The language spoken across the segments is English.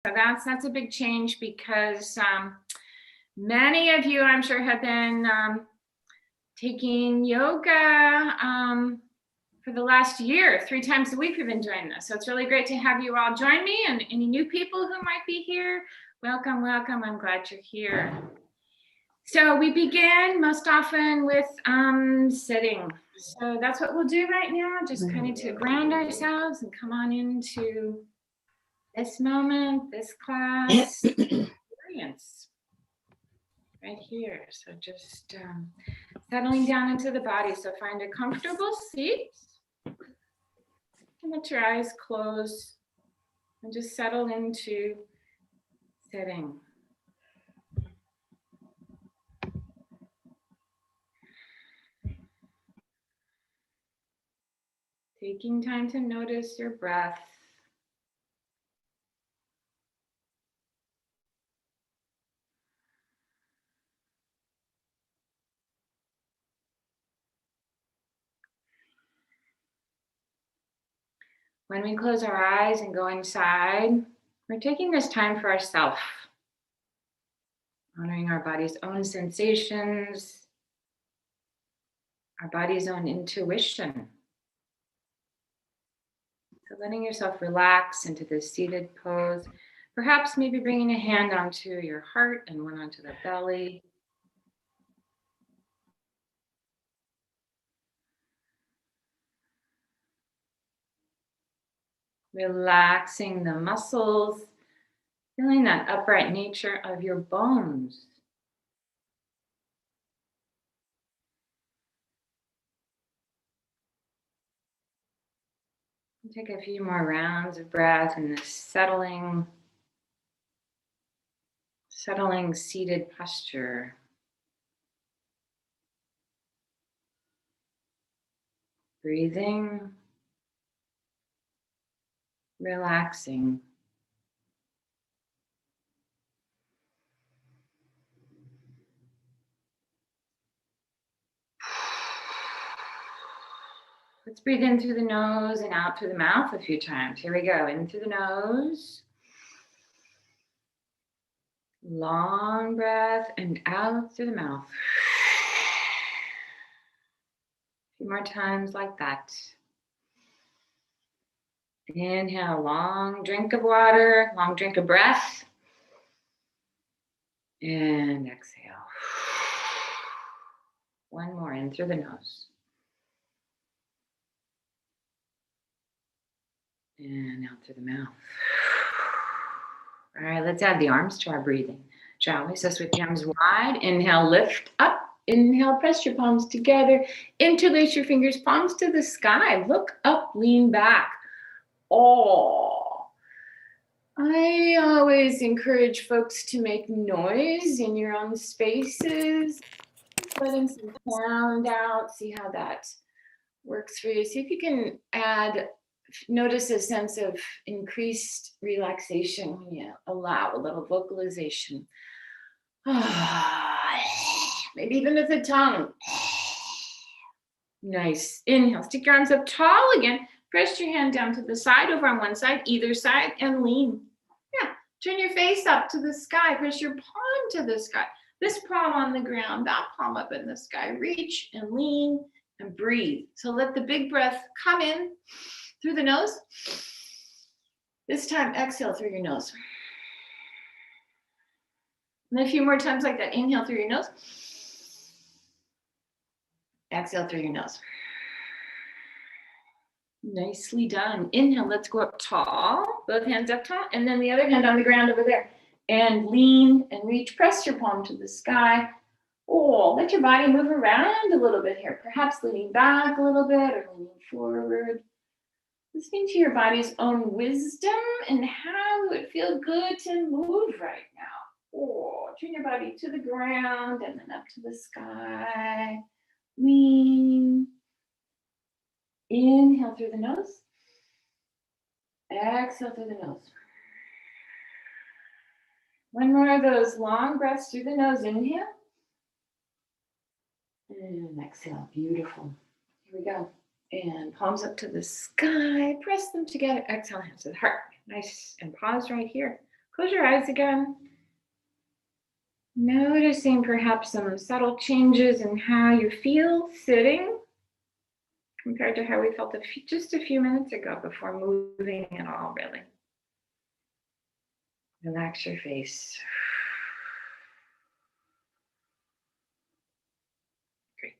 So that's a big change because many of you, I'm sure, have been taking yoga for the last year. 3 times a week we've been doing this. So it's really great to have you all join me, and any new people who might be here, welcome, welcome. I'm glad you're here. So we begin most often with sitting. So that's what we'll do right now, just kind of to ground ourselves and come on into this moment, this class experience right here. So just settling down into the body. So find a comfortable seat and let your eyes close and just settle into sitting. Taking time to notice your breath. When we close our eyes and go inside, we're taking this time for ourselves, honoring our body's own sensations, our body's own intuition. So letting yourself relax into this seated pose, perhaps maybe bringing a hand onto your heart and one onto the belly. Relaxing the muscles, feeling that upright nature of your bones. Take a few more rounds of breath in this settling seated posture. Breathing, relaxing. Let's breathe in through the nose and out through the mouth a few times. Here we go. In through the nose. Long breath and out through the mouth. A few more times like that. Inhale, long drink of water, long drink of breath. And exhale. One more in through the nose. And out through the mouth. All right, let's add the arms to our breathing, shall we? So sweep the arms wide. Inhale, lift up. Inhale, press your palms together. Interlace your fingers, palms to the sky. Look up, lean back. Oh. I always encourage folks to make noise in your own spaces. Letting some sound out. See how that works for you. See if you can notice a sense of increased relaxation when you allow a little vocalization. Maybe even with the tongue. Nice. Inhale, stick your arms up tall again. Press your hand down to the side, over on one side, either side, and lean. Yeah, turn your face up to the sky. Press your palm to the sky. This palm on the ground, that palm up in the sky. Reach and lean and breathe. So let the big breath come in through the nose. This time, exhale through your nose. And a few more times like that. Inhale through your nose. Exhale through your nose. Nicely done. Inhale, let's go up tall. Both hands up tall. And then the other hand on the ground over there. And lean and reach. Press your palm to the sky. Oh, let your body move around a little bit here. Perhaps leaning back a little bit or leaning forward. Listening to your body's own wisdom and how it would feel good to move right now. Oh, turn your body to the ground and then up to the sky. Lean. Inhale through the nose. Exhale through the nose. One more of those long breaths through the nose. Inhale. And exhale. Beautiful. Here we go. And palms up to the sky. Press them together. Exhale, hands to the heart. Nice. And pause right here. Close your eyes again. Noticing perhaps some subtle changes in how you feel sitting compared to how we felt just a few minutes ago before moving at all, really. Relax your face. Great.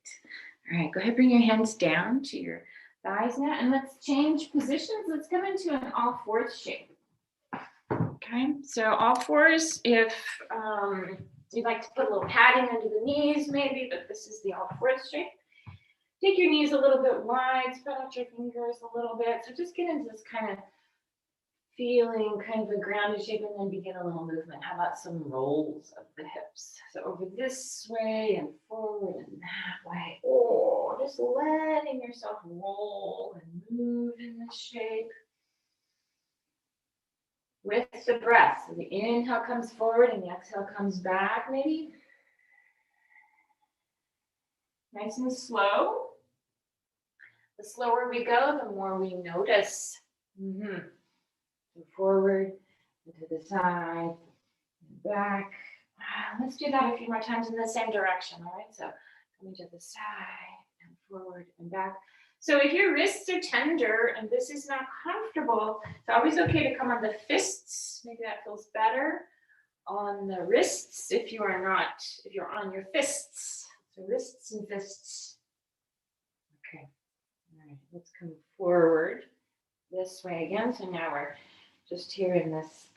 All right, go ahead, bring your hands down to your thighs now, and let's change positions. Let's come into an all fours shape. Okay, so all fours, if you'd like to put a little padding under the knees maybe, but this is the all fours shape. Take your knees a little bit wide, spread out your fingers a little bit. So just get into this kind of feeling, kind of a grounded shape, and then begin a little movement. How about some rolls of the hips? So over this way and forward and that way. Oh, just letting yourself roll and move in this shape with the breath. So the inhale comes forward and the exhale comes back, maybe. Nice and slow. The slower we go, the more we notice. So forward and to the side and back. Let's do that a few more times in the same direction, all right? So coming to the side and forward and back. So if your wrists are tender and this is not comfortable, it's always okay to come on the fists. Maybe that feels better. On the wrists if you are not, if you're on your fists. So wrists and fists. Okay. All right, let's come forward this way again. So now we're just here in this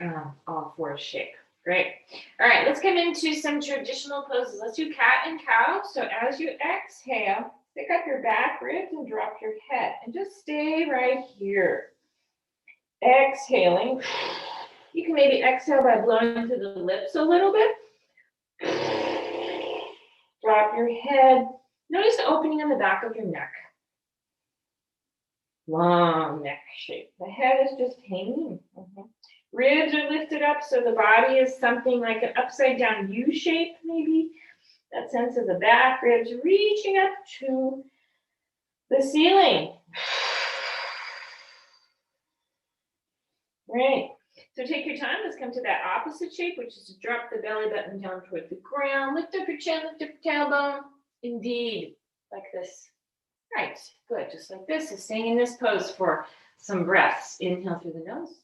all fours shape. Great. All right, let's come into some traditional poses. Let's do cat and cow. So as you exhale, stick up your back ribs and drop your head. And just stay right here. Exhaling. You can maybe exhale by blowing through the lips a little bit. Drop your head. Notice the opening in the back of your neck. Long neck shape. The head is just hanging. Ribs are lifted up, so the body is something like an upside down U shape, maybe. That sense of the back ribs reaching up to the ceiling. Right. So take your time. Let's come to that opposite shape, which is to drop the belly button down toward the ground. Lift up your chin, lift up your tailbone. Indeed, like this. Right, good, just like this. So staying in this pose for some breaths. Inhale through the nose.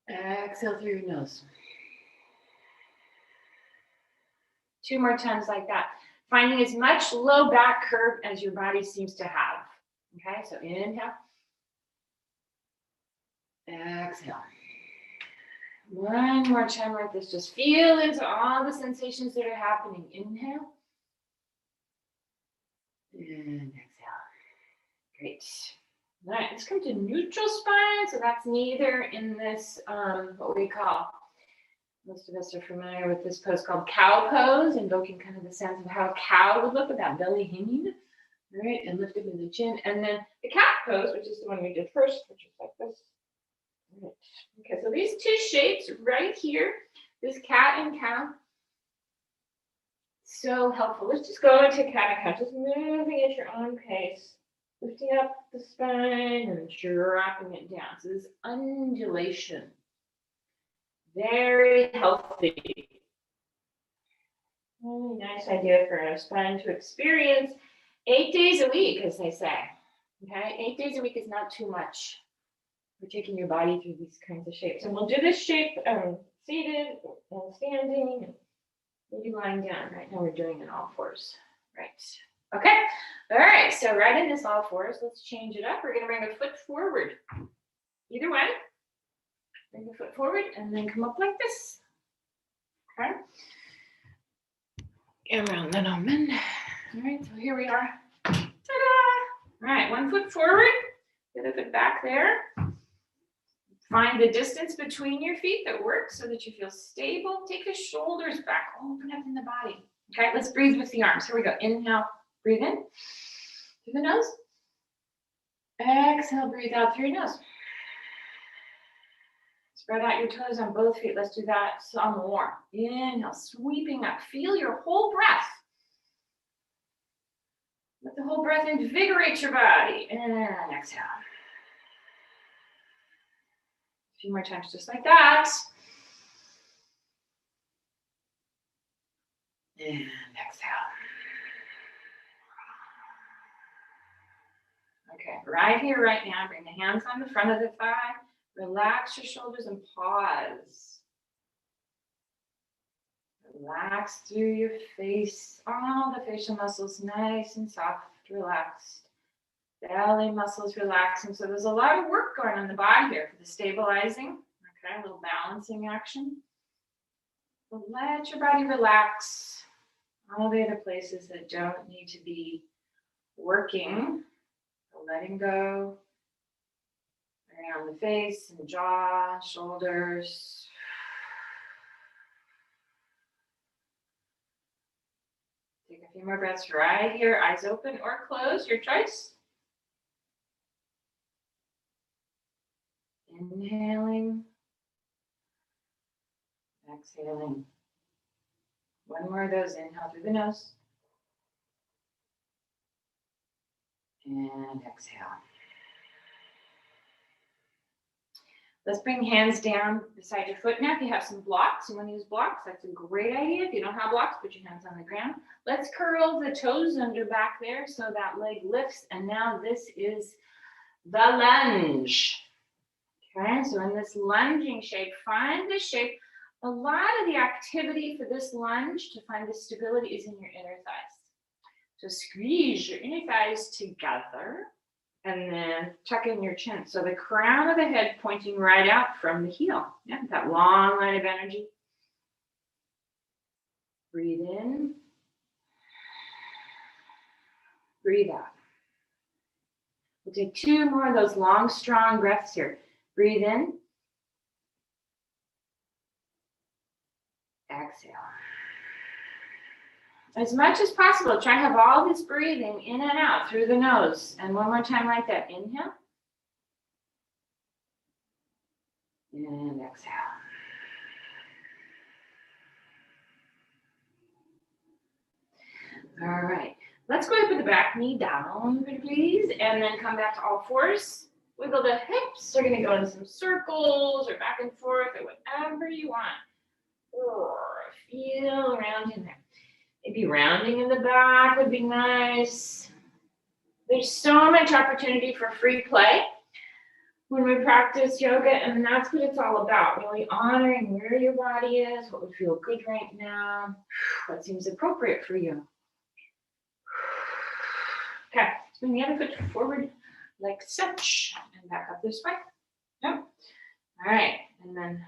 Exhale through your nose. 2 more times like that. Finding as much low back curve as your body seems to have. Okay, so inhale. Exhale. One more time like this. Just feel into all the sensations that are happening. Inhale. And exhale. Great. All right, let's come to neutral spine. So that's neither in this, what we call, most of us are familiar with this pose called cow pose, invoking kind of the sense of how a cow would look with that belly hanging. All right, and lift up in the chin. And then the cat pose, which is the one we did first, which is like this. All right. Okay, so these 2 shapes right here, this cat and cow, so helpful. Let's just go into cat and cow, just moving at your own pace. Lifting up the spine and dropping it down. So this undulation, very healthy. Really nice idea for our spine to experience 8 days a week, as they say. Okay, 8 days a week is not too much for taking your body through these kinds of shapes. And we'll do this shape seated and standing, and maybe lying down. Right now we're doing it all fours. Right. Okay. All right. So right in this all fours, let's change it up. We're going to bring a foot forward. Either way. Bring the foot forward and then come up like this. Okay. And round that on in. All right. So here we are. Ta-da! All right. 1 foot forward. The other foot back there. Find the distance between your feet that works so that you feel stable. Take the shoulders back. Open up in the body. Okay. Let's breathe with the arms. Here we go. Inhale. Breathe in through the nose. Exhale, breathe out through your nose. Spread out your toes on both feet. Let's do that some more. Inhale, sweeping up. Feel your whole breath. Let the whole breath invigorate your body. And exhale. few more times just like that. And exhale. Okay, right here, right now, bring the hands on the front of the thigh. Relax your shoulders and pause. Relax through your face, all the facial muscles nice and soft, relaxed. Belly muscles relaxing. So there's a lot of work going on in the body here for the stabilizing. Okay, a little balancing action. So let your body relax. All the other places that don't need to be working. So letting go around the face and jaw, shoulders. Take a few more breaths right here. Eyes open or closed, your choice. Inhaling. Exhaling. One more of those. Inhale through the nose. And exhale. Let's bring hands down beside your foot. Now, if you have some blocks, you want to use blocks, that's a great idea. If you don't have blocks, put your hands on the ground. Let's curl the toes under back there so that leg lifts. And now this is the lunge. Okay, so in this lunging shape, find the shape. A lot of the activity for this lunge to find the stability is in your inner thighs. So squeeze your inner thighs together and then tuck in your chin. So the crown of the head pointing right out from the heel. Yeah, that long line of energy. Breathe in. Breathe out. We'll take two more of those long, strong breaths here. Breathe in. Exhale. As much as possible, try to have all this breathing in and out through the nose. And one more time like that. Inhale. And exhale. All right. Let's go ahead and put the back knee down, please. And then come back to all fours. Wiggle the hips. We're going to go in some circles or back and forth or whatever you want. Or feel around in there. Maybe rounding in the back would be nice. There's so much opportunity for free play when we practice yoga, and that's what it's all about, really honoring where your body is, what would feel good right now, what seems appropriate for you. Okay, let's bring the other foot forward like such, and back up this way. Yep. All right, and then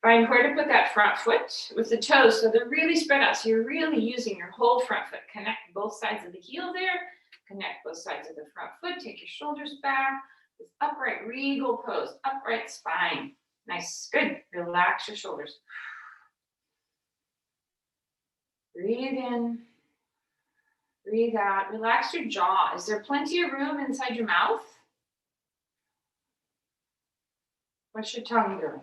find where to put that front foot with the toes so they're really spread out. So you're really using your whole front foot. Connect both sides of the heel there. Connect both sides of the front foot. Take your shoulders back. This upright regal pose. Upright spine. Nice. Good. Relax your shoulders. Breathe in. Breathe out. Relax your jaw. Is there plenty of room inside your mouth? What's your tongue doing?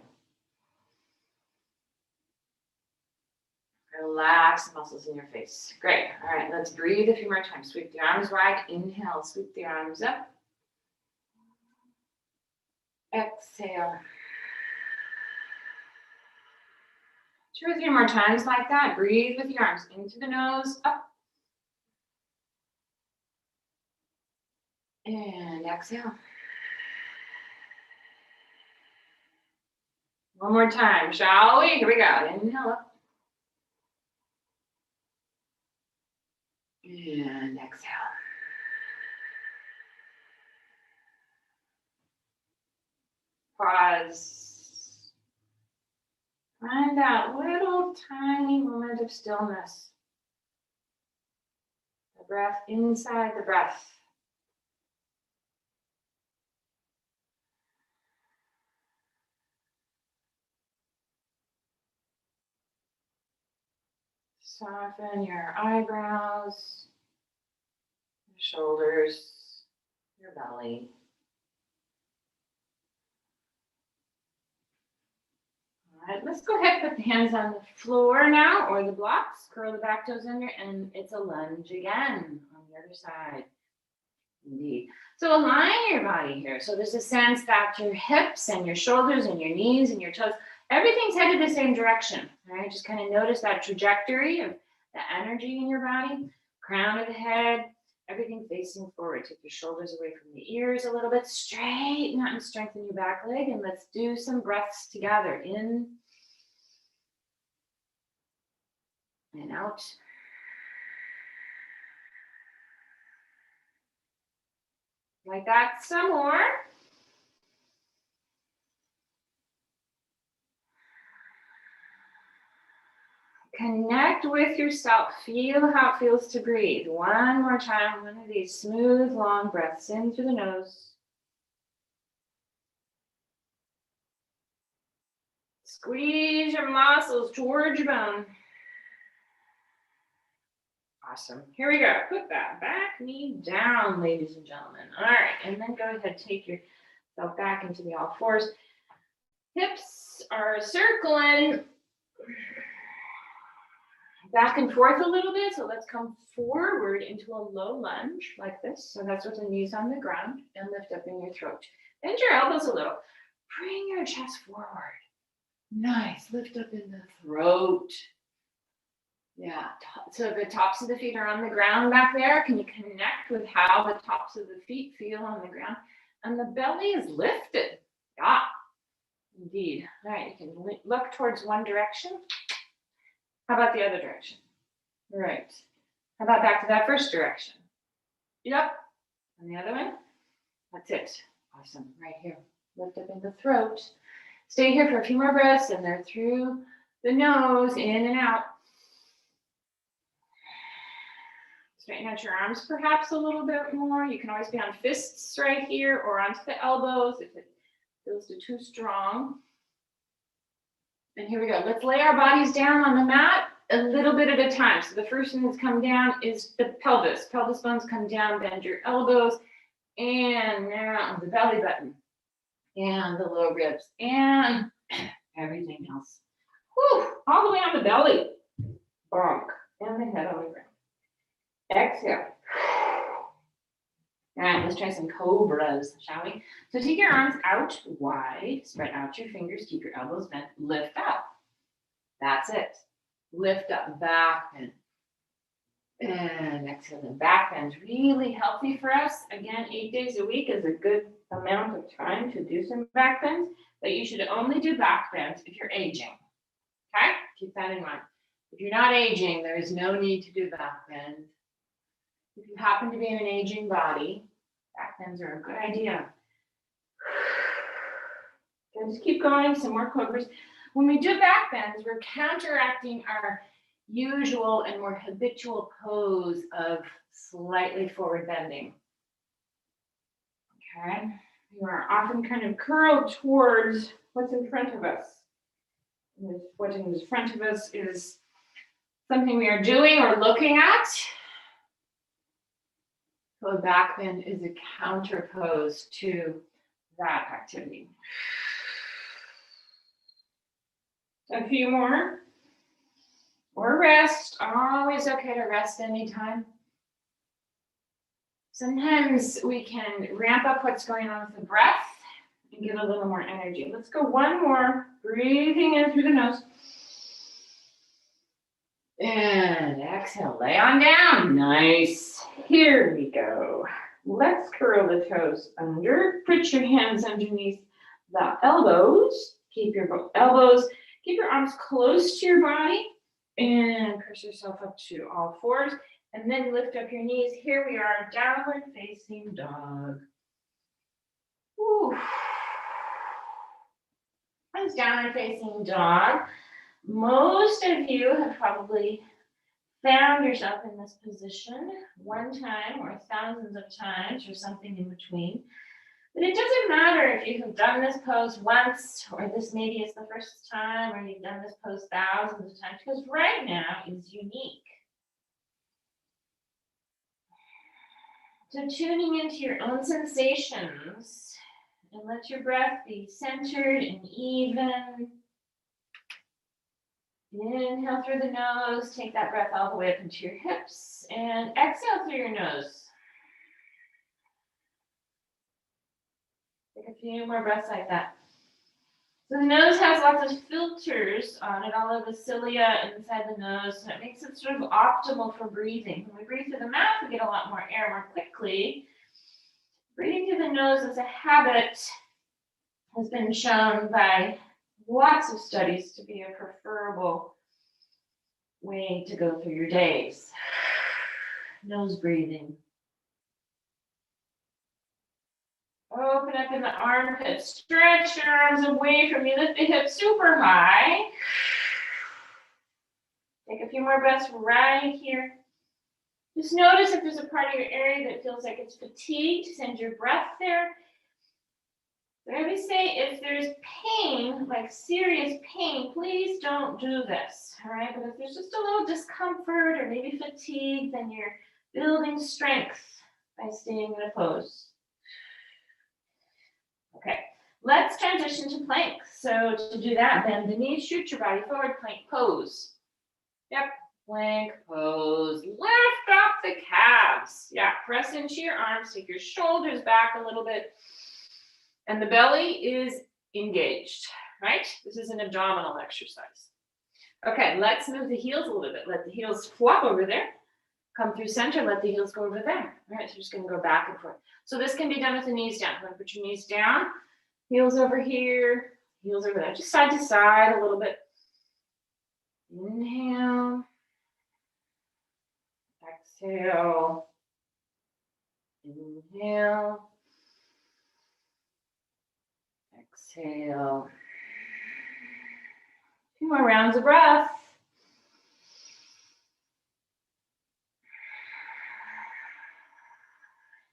Relax the muscles in your face. Great. All right, let's breathe a few more times. Sweep the arms wide. Inhale, sweep the arms up. Exhale. 2 or 3 more times like that. Breathe with your arms into the nose, up. And exhale. One more time, shall we? Here we go. Inhale up. And exhale. Pause. Find that little tiny moment of stillness. The breath inside the breath. Soften your eyebrows, your shoulders, your belly. All right, let's go ahead and put the hands on the floor now or the blocks. Curl the back toes under, and it's a lunge again on the other side. Indeed. So align your body here. So there's a sense that your hips and your shoulders and your knees and your toes, everything's headed the same direction, right? Just kind of notice that trajectory of the energy in your body, crown of the head, everything facing forward. Take your shoulders away from the ears a little bit, straighten out and strengthen your back leg, and let's do some breaths together. In and out. Like that, some more. Connect with yourself. Feel how it feels to breathe. One more time, one of these smooth, long breaths in through the nose. Squeeze your muscles towards your bone. Awesome. Here we go. Put that back knee down, ladies and gentlemen. All right, and then go ahead, take yourself back into the all fours. Hips are circling back and forth a little bit. So let's come forward into a low lunge like this. So that's with the knees on the ground, and lift up in your throat. Bend your elbows a little. Bring your chest forward. Nice. Lift up in the throat. Yeah. So the tops of the feet are on the ground back there. Can you connect with how the tops of the feet feel on the ground? And the belly is lifted. Yeah. Indeed. All right. You can look towards one direction. How about the other direction? Right. How about back to that first direction? Yep. And the other one? That's it. Awesome. Right here. Lift up in the throat. Stay here for a few more breaths, and they're through the nose, in and out. Straighten out your arms perhaps a little bit more. You can always be on fists right here or onto the elbows if it feels too strong. And here we go. Let's lay our bodies down on the mat a little bit at a time. So the first thing that's come down is the pelvis. Pelvis bones come down, bend your elbows, and now the belly button, and the low ribs, and everything else. Whew, all the way on the belly. Bonk. And the head on the ground. Exhale. All right, let's try some cobras, shall we? So take your arms out wide, spread out your fingers, keep your elbows bent, lift up. That's it. Lift up, back bend. And exhale, the back bend's really healthy for us. Again, 8 days a week is a good amount of time to do some back bends, but you should only do back bends if you're aging. Okay? Keep that in mind. If you're not aging, there is no need to do back bends. If you happen to be in an aging body, back bends are a good idea. Okay, just keep going, some more cobras. When we do back bends, we're counteracting our usual and more habitual pose of slightly forward bending. Okay, you are often kind of curled towards what's in front of us. And what's in front of us is something we are doing or looking at. So a back bend is a counter pose to that activity. A few more. Or rest. Always okay to rest anytime. Sometimes we can ramp up what's going on with the breath and get a little more energy. Let's go one more. Breathing in through the nose. And exhale, lay on down. Nice. Here we go. Let's curl the toes under. Put your hands underneath the elbows. Keep your elbows, keep your arms close to your body. And press yourself up to all fours. And then lift up your knees. Here we are, downward facing dog. Whew. That's downward facing dog. Most of you have probably found yourself in this position one time or thousands of times or something in between. But it doesn't matter if you have done this pose once or this maybe is the first time or you've done this pose thousands of times, because right now is unique. So tuning into your own sensations and let your breath be centered and even. Inhale through the nose, take that breath all the way up into your hips, and exhale through your nose. Take a few more breaths like that. So the nose has lots of filters on it, all of the cilia inside the nose, so it makes it sort of optimal for breathing. When we breathe through the mouth, we get a lot more air more quickly. Breathing through the nose as a habit has been shown by lots of studies to be a preferable way to go through your days. Nose breathing. Open up in the armpits. Stretch your arms away from you. Lift the hips super high. Take a few more breaths right here. Just notice if there's a part of your area that feels like it's fatigued. Send your breath there. But I always say if there's pain, like serious pain, please don't do this. All right. But if there's just a little discomfort or maybe fatigue, then you're building strength by staying in a pose. Okay, let's transition to plank. So to do that, bend the knees, shoot your body forward, plank pose. Yep, plank pose. Lift up the calves. Yeah, press into your arms, take your shoulders back a little bit. And the belly is engaged, right? This is an abdominal exercise. Okay, let's move the heels a little bit. Let the heels flop over there. Come through center, let the heels go over there. All right, so you're just gonna go back and forth. So this can be done with the knees down. You want to put your knees down, heels over here, heels over there. Just side to side a little bit. Inhale. Exhale. Inhale. Exhale. A few more rounds of breath.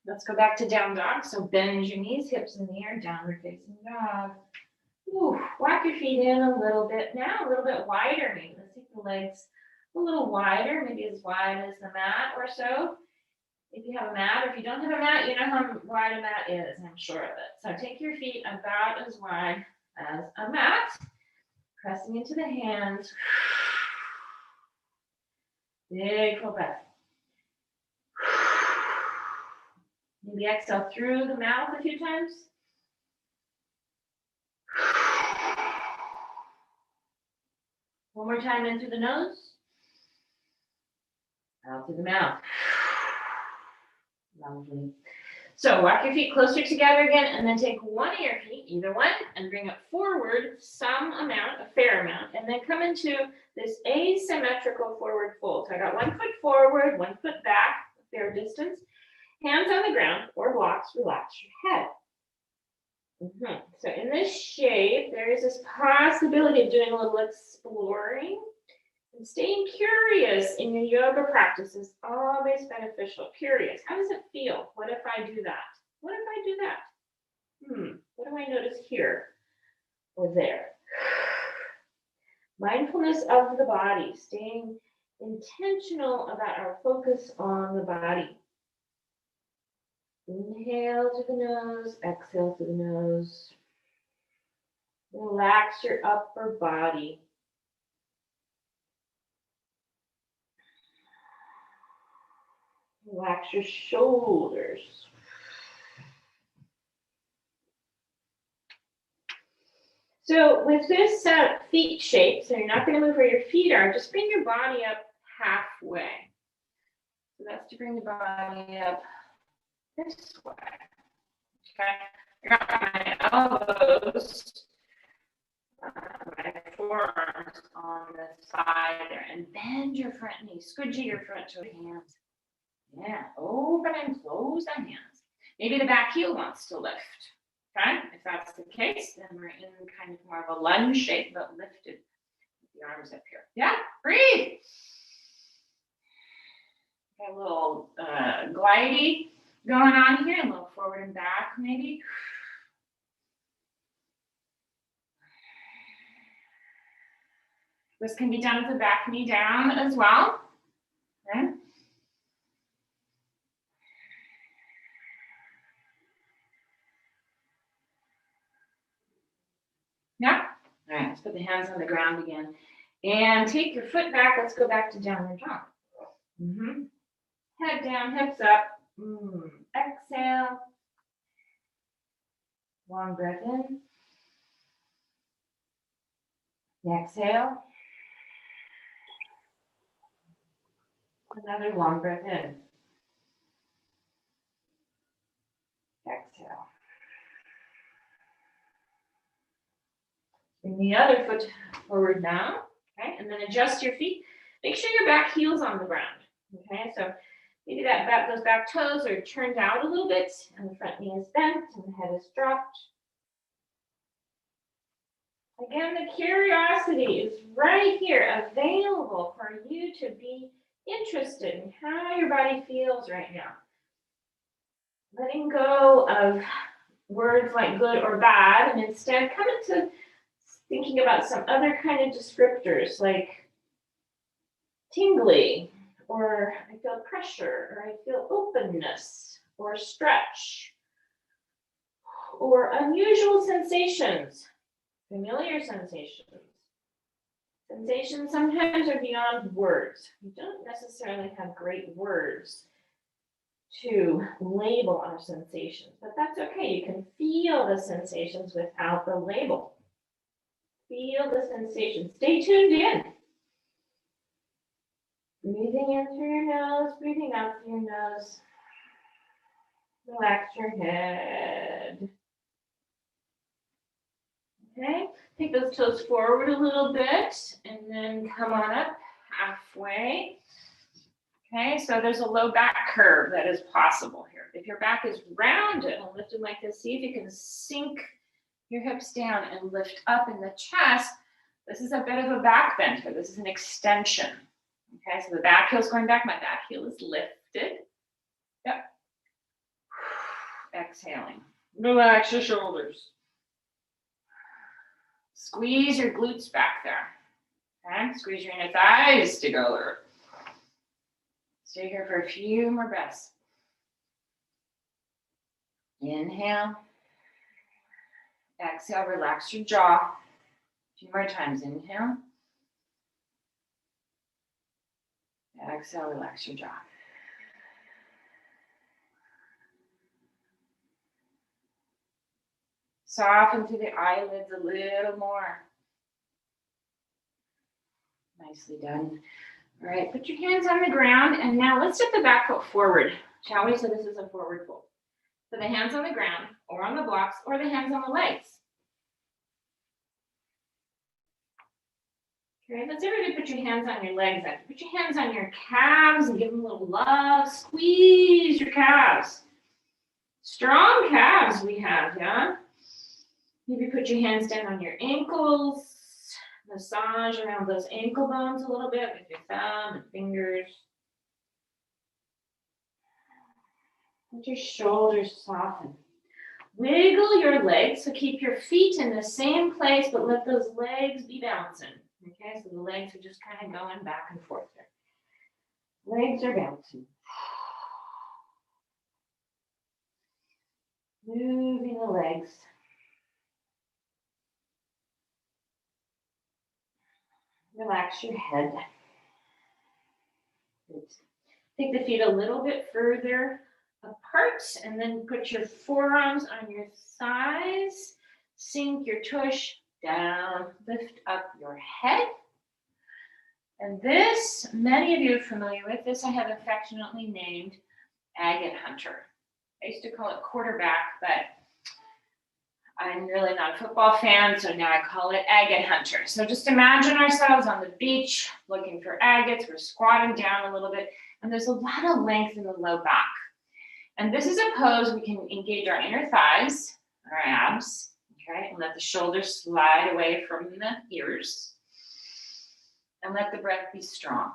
Let's go back to down dog. So bend your knees, hips in the air, downward facing dog. Ooh, walk your feet in a little bit now, a little bit wider maybe. Let's take the legs a little wider, maybe as wide as the mat or so. If you have a mat, or if you don't have a mat, you know how wide a mat is, I'm sure of it. So take your feet about as wide as a mat, pressing into the hands. Big full breath. Maybe exhale through the mouth a few times. One more time in through the nose. Out through the mouth. Lovely. So walk your feet closer together again, and then take one of your feet, either one, and bring it forward some amount, a fair amount, and then come into this asymmetrical forward fold. So I got 1 foot forward, 1 foot back, a fair distance. Hands on the ground or blocks, relax your head. So in this shape, there is this possibility of doing a little exploring. And staying curious in your yoga practice is always beneficial. Curious. How does it feel? What if I do that? What if I do that? What do I notice here or there? Mindfulness of the body. Staying intentional about our focus on the body. Inhale to the nose, exhale to the nose. Relax your upper body. Relax your shoulders. So with this feet shape, so you're not going to move where your feet are, just bring your body up halfway. So that's to bring the body up this way. Okay, I got my elbows, my forearms on the side there, and bend your front knee, squidgy your front toe hands. Yeah, open and close the hands. Maybe the back heel wants to lift. Okay, if that's the case, then we're in kind of more of a lunge shape, but lifted with the arms up here. Yeah, breathe. Got a little glidey going on here, a little forward and back maybe. This can be done with the back knee down as well. Okay. Yeah. All right, let's put the hands on the ground again. And take your foot back. Let's go back to downward dog. Head down, hips up. Exhale. Long breath in. Exhale. Another long breath in. Exhale. Bring the other foot forward now, okay? And then adjust your feet. Make sure your back heel's on the ground, okay? So maybe those back toes are turned out a little bit, and the front knee is bent, and the head is dropped. Again, the curiosity is right here, available for you to be interested in how your body feels right now. Letting go of words like good or bad, and instead come into thinking about some other kind of descriptors like tingly, or I feel pressure, or I feel openness, or stretch, or unusual sensations, familiar sensations. Sensations sometimes are beyond words. We don't necessarily have great words to label our sensations, but that's okay. You can feel the sensations without the label. Feel the sensation. Stay tuned in. Breathing in through your nose, breathing out through your nose. Relax your head. Okay, take those toes forward a little bit and then come on up halfway. Okay, so there's a low back curve that is possible here. If your back is rounded and lifted like this, see if you can sink your hips down and lift up in the chest. This is a bit of a back bend here. This is an extension. Okay, so the back heel's going back. My back heel is lifted. Yep. Exhaling. Relax your shoulders. Squeeze your glutes back there. Okay, squeeze your inner thighs together. Stay here for a few more breaths. Inhale. Exhale, relax your jaw. A few more times. Inhale. Exhale, relax your jaw. Soften through the eyelids a little more. Nicely done. All right, put your hands on the ground, and now let's step the back foot forward, shall we? So this is a forward fold. So the hands on the ground, or on the blocks, or the hands on the legs. Okay, let's everybody put your hands on your legs. Put your hands on your calves and give them a little love. Squeeze your calves. Strong calves we have, yeah? Maybe put your hands down on your ankles. Massage around those ankle bones a little bit with your thumb and fingers. Let your shoulders soften. Wiggle your legs, so keep your feet in the same place, but let those legs be bouncing. Okay, so the legs are just kind of going back and forth there. Legs are bouncing. Moving the legs. Relax your head. Good. Take the feet a little bit further apart and then put your forearms on your thighs. Sink your tush down. Lift up your head. And this, many of you are familiar with this. I have affectionately named Agate Hunter. I used to call it quarterback, but I'm really not a football fan, so now I call it agate hunter. So just imagine ourselves on the beach looking for agates. We're squatting down a little bit, and there's a lot of length in the low back. And this is a pose we can engage our inner thighs, our abs, okay, and let the shoulders slide away from the ears. And let the breath be strong.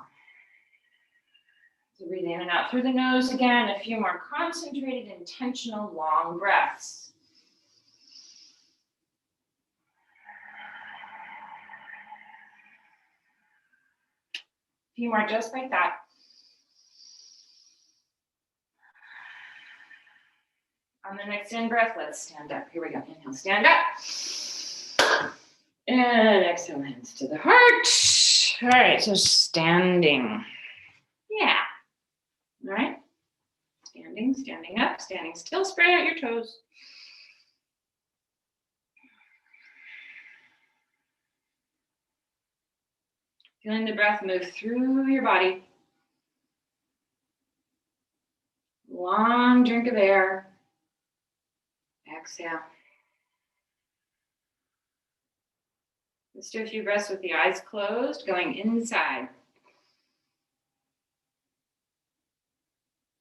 So breathe in and out through the nose again. A few more concentrated, intentional, long breaths. A few more just like that. On the next in breath, let's stand up. Here we go. Inhale, stand up. And exhale, hands to the heart. All right, so standing. Yeah. All right. Standing up, standing still. Spread out your toes. Feeling the breath move through your body. Long drink of air. Exhale. Let's do a few breaths with the eyes closed, going inside.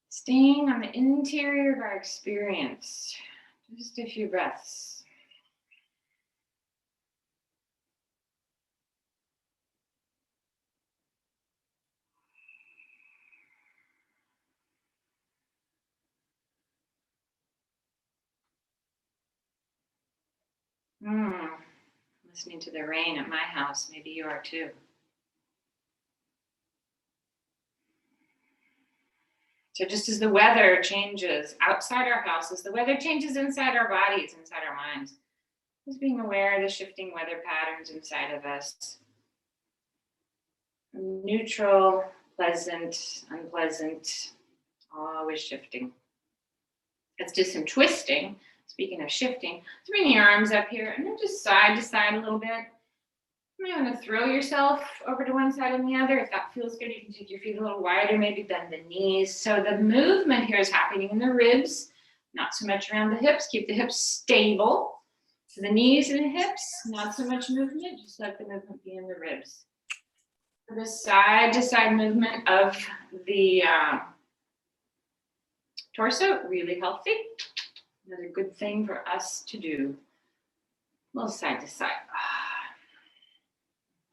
Staying on the interior of our experience. Just a few breaths. Listening to the rain at my house. Maybe you are too. So just as the weather changes outside our houses, the weather changes inside our bodies, inside our minds. Just being aware of the shifting weather patterns inside of us. Neutral, pleasant, unpleasant, always shifting. Let's do some twisting. Speaking of shifting, let's bring the arms up here and then just side to side a little bit. You might want to throw yourself over to one side and the other. If that feels good, you can take your feet a little wider, maybe bend the knees. So the movement here is happening in the ribs, not so much around the hips. Keep the hips stable. So the knees and the hips, not so much movement, just let the movement be in the ribs. For the side to side movement of the torso, really healthy. Another good thing for us to do. A little side to side.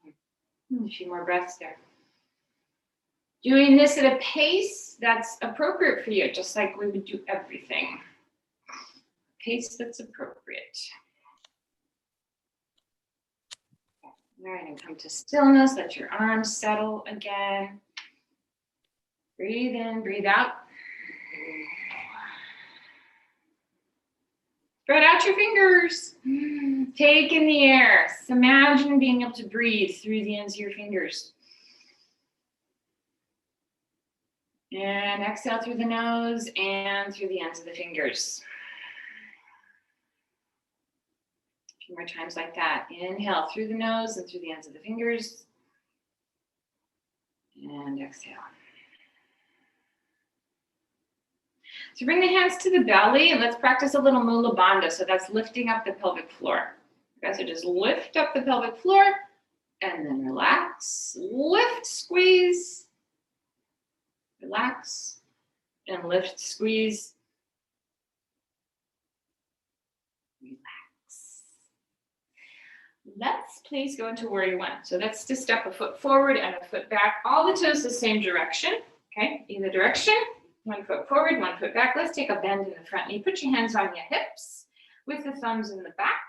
A few more breaths there. Doing this at a pace that's appropriate for you, just like we would do everything. Pace that's appropriate. All right, and come to stillness. Let your arms settle again. Breathe in, breathe out. Spread out your fingers. Take in the air. So imagine being able to breathe through the ends of your fingers. And exhale through the nose and through the ends of the fingers. A few more times like that. Inhale through the nose and through the ends of the fingers. And exhale. So bring the hands to the belly and let's practice a little mula bandha. So that's lifting up the pelvic floor. Okay, so just lift up the pelvic floor and then relax, lift, squeeze, relax, and lift, squeeze, relax. Let's please go into warrior one. So that's to step a foot forward and a foot back, all the toes the same direction, okay, either direction. 1 foot forward, 1 foot back. Let's take a bend in the front knee. Put your hands on your hips with the thumbs in the back.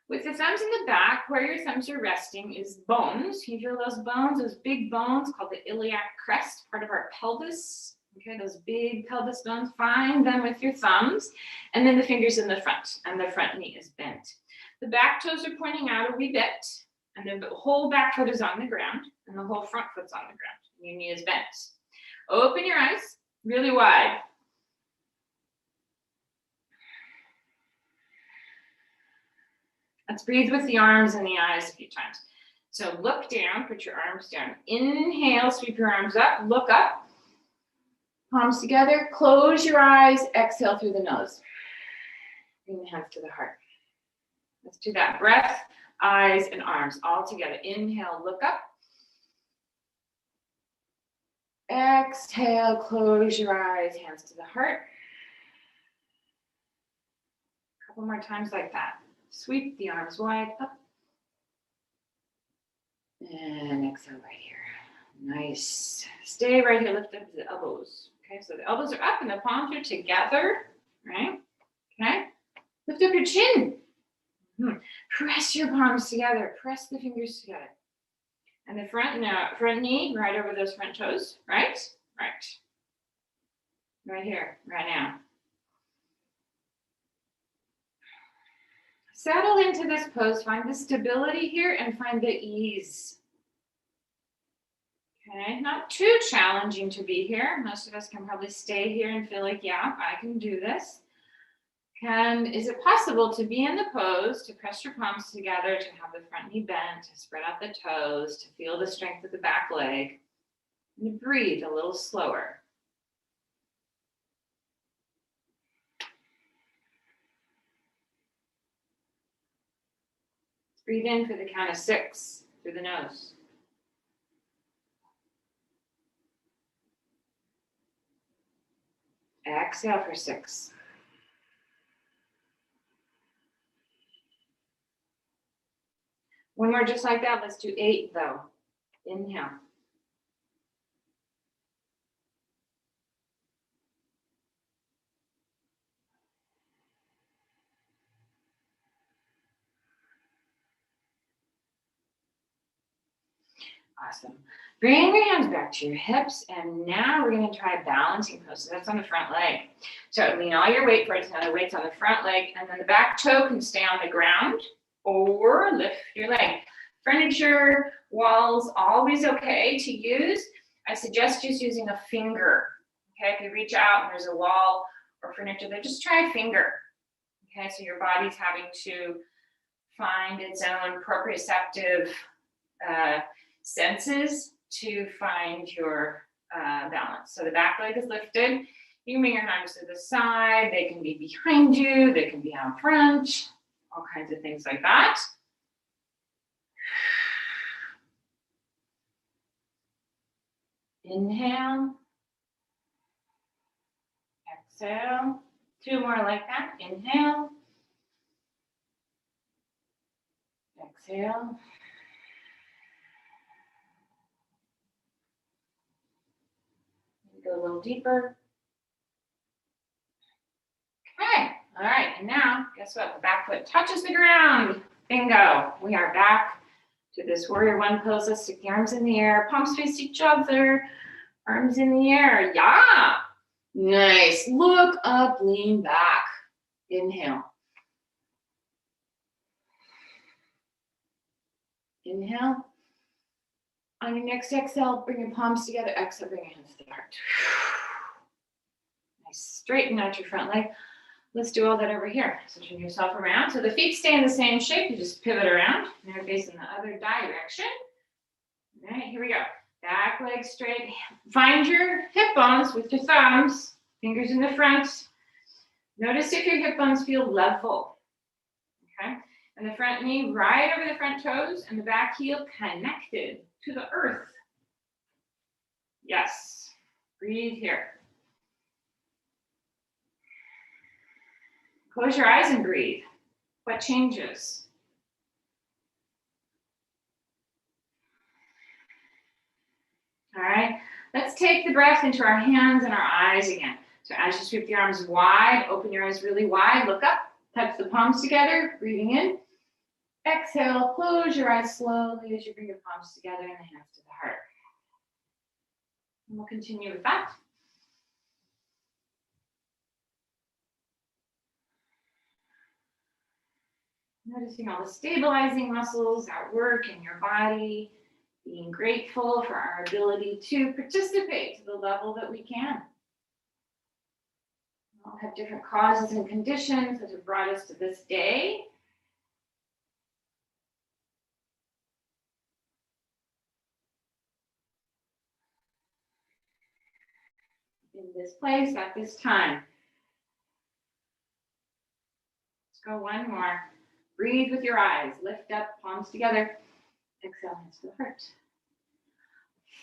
With the thumbs in the back, where your thumbs are resting is bones. You feel those bones, those big bones called the iliac crest, part of our pelvis. Okay, those big pelvis bones, find them with your thumbs. And then the fingers in the front, and the front knee is bent. The back toes are pointing out a wee bit, and the whole back foot is on the ground, and the whole front foot's on the ground. And your knee is bent. Open your eyes. Really wide. Let's breathe with the arms and the eyes a few times. So look down, put your arms down. Inhale, sweep your arms up, look up. Palms together, close your eyes, exhale through the nose. Bring the hands to the heart. Let's do that. Breath, eyes, and arms all together. Inhale, look up. Exhale, close your eyes, hands to the heart. A couple more times like that. Sweep the arms wide up. And exhale right here. Nice. Stay right here, lift up the elbows. Okay, so the elbows are up and the palms are together, right? Okay, lift up your chin. Press your palms together, press the fingers together. And the front knee right over those front toes, right? Right. Right here, right now. Settle into this pose, find the stability here and find the ease. Okay, not too challenging to be here. Most of us can probably stay here and feel like, yeah, I can do this. Is it possible to be in the pose, to press your palms together, to have the front knee bent, to spread out the toes, to feel the strength of the back leg, and to breathe a little slower? Breathe in for the count of 6 through the nose. Exhale for 6. One more just like that. Let's do 8 though. Inhale. Awesome. Bring your hands back to your hips, and now we're going to try a balancing pose. So that's on the front leg. So lean all your weight forward. Now the weight's on the front leg, and then the back toe can stay on the ground or lift your leg. Furniture, walls, always okay to use. I suggest just using a finger. Okay, if you reach out and there's a wall or furniture there, just try a finger. Okay, so your body's having to find its own proprioceptive senses to find your balance. So the back leg is lifted. You can bring your arms to the side. They can be behind you. They can be out front. All kinds of things like that. Inhale. Exhale. 2 more like that. Inhale. Exhale. Go a little deeper. Okay, all right, and now, guess what? The back foot touches the ground. Bingo. We are back to this warrior 1 pose. Let's stick the arms in the air, palms face each other, arms in the air. Yeah. Nice. Look up, lean back. Inhale. Inhale. On your next exhale, bring your palms together. Exhale, bring your hands to the heart. Nice. Straighten out your front leg. Let's do all that over here. So turn yourself around. So the feet stay in the same shape. You just pivot around. And they're facing the other direction. All right, here we go. Back leg straight. Find your hip bones with your thumbs. Fingers in the front. Notice if your hip bones feel level. Okay. And the front knee right over the front toes and the back heel connected to the earth. Yes. Breathe here. Close your eyes and breathe. What changes? All right. Let's take the breath into our hands and our eyes again. So as you sweep the arms wide, open your eyes really wide, look up, touch the palms together, breathing in. Exhale, close your eyes slowly as you bring your palms together and the hands to the heart. And we'll continue with that. Noticing all the stabilizing muscles at work in your body, being grateful for our ability to participate to the level that we can. We all have different causes and conditions that have brought us to this day. In this place at this time. Let's go one more. Breathe with your eyes. Lift up, palms together. Exhale, hands to the heart.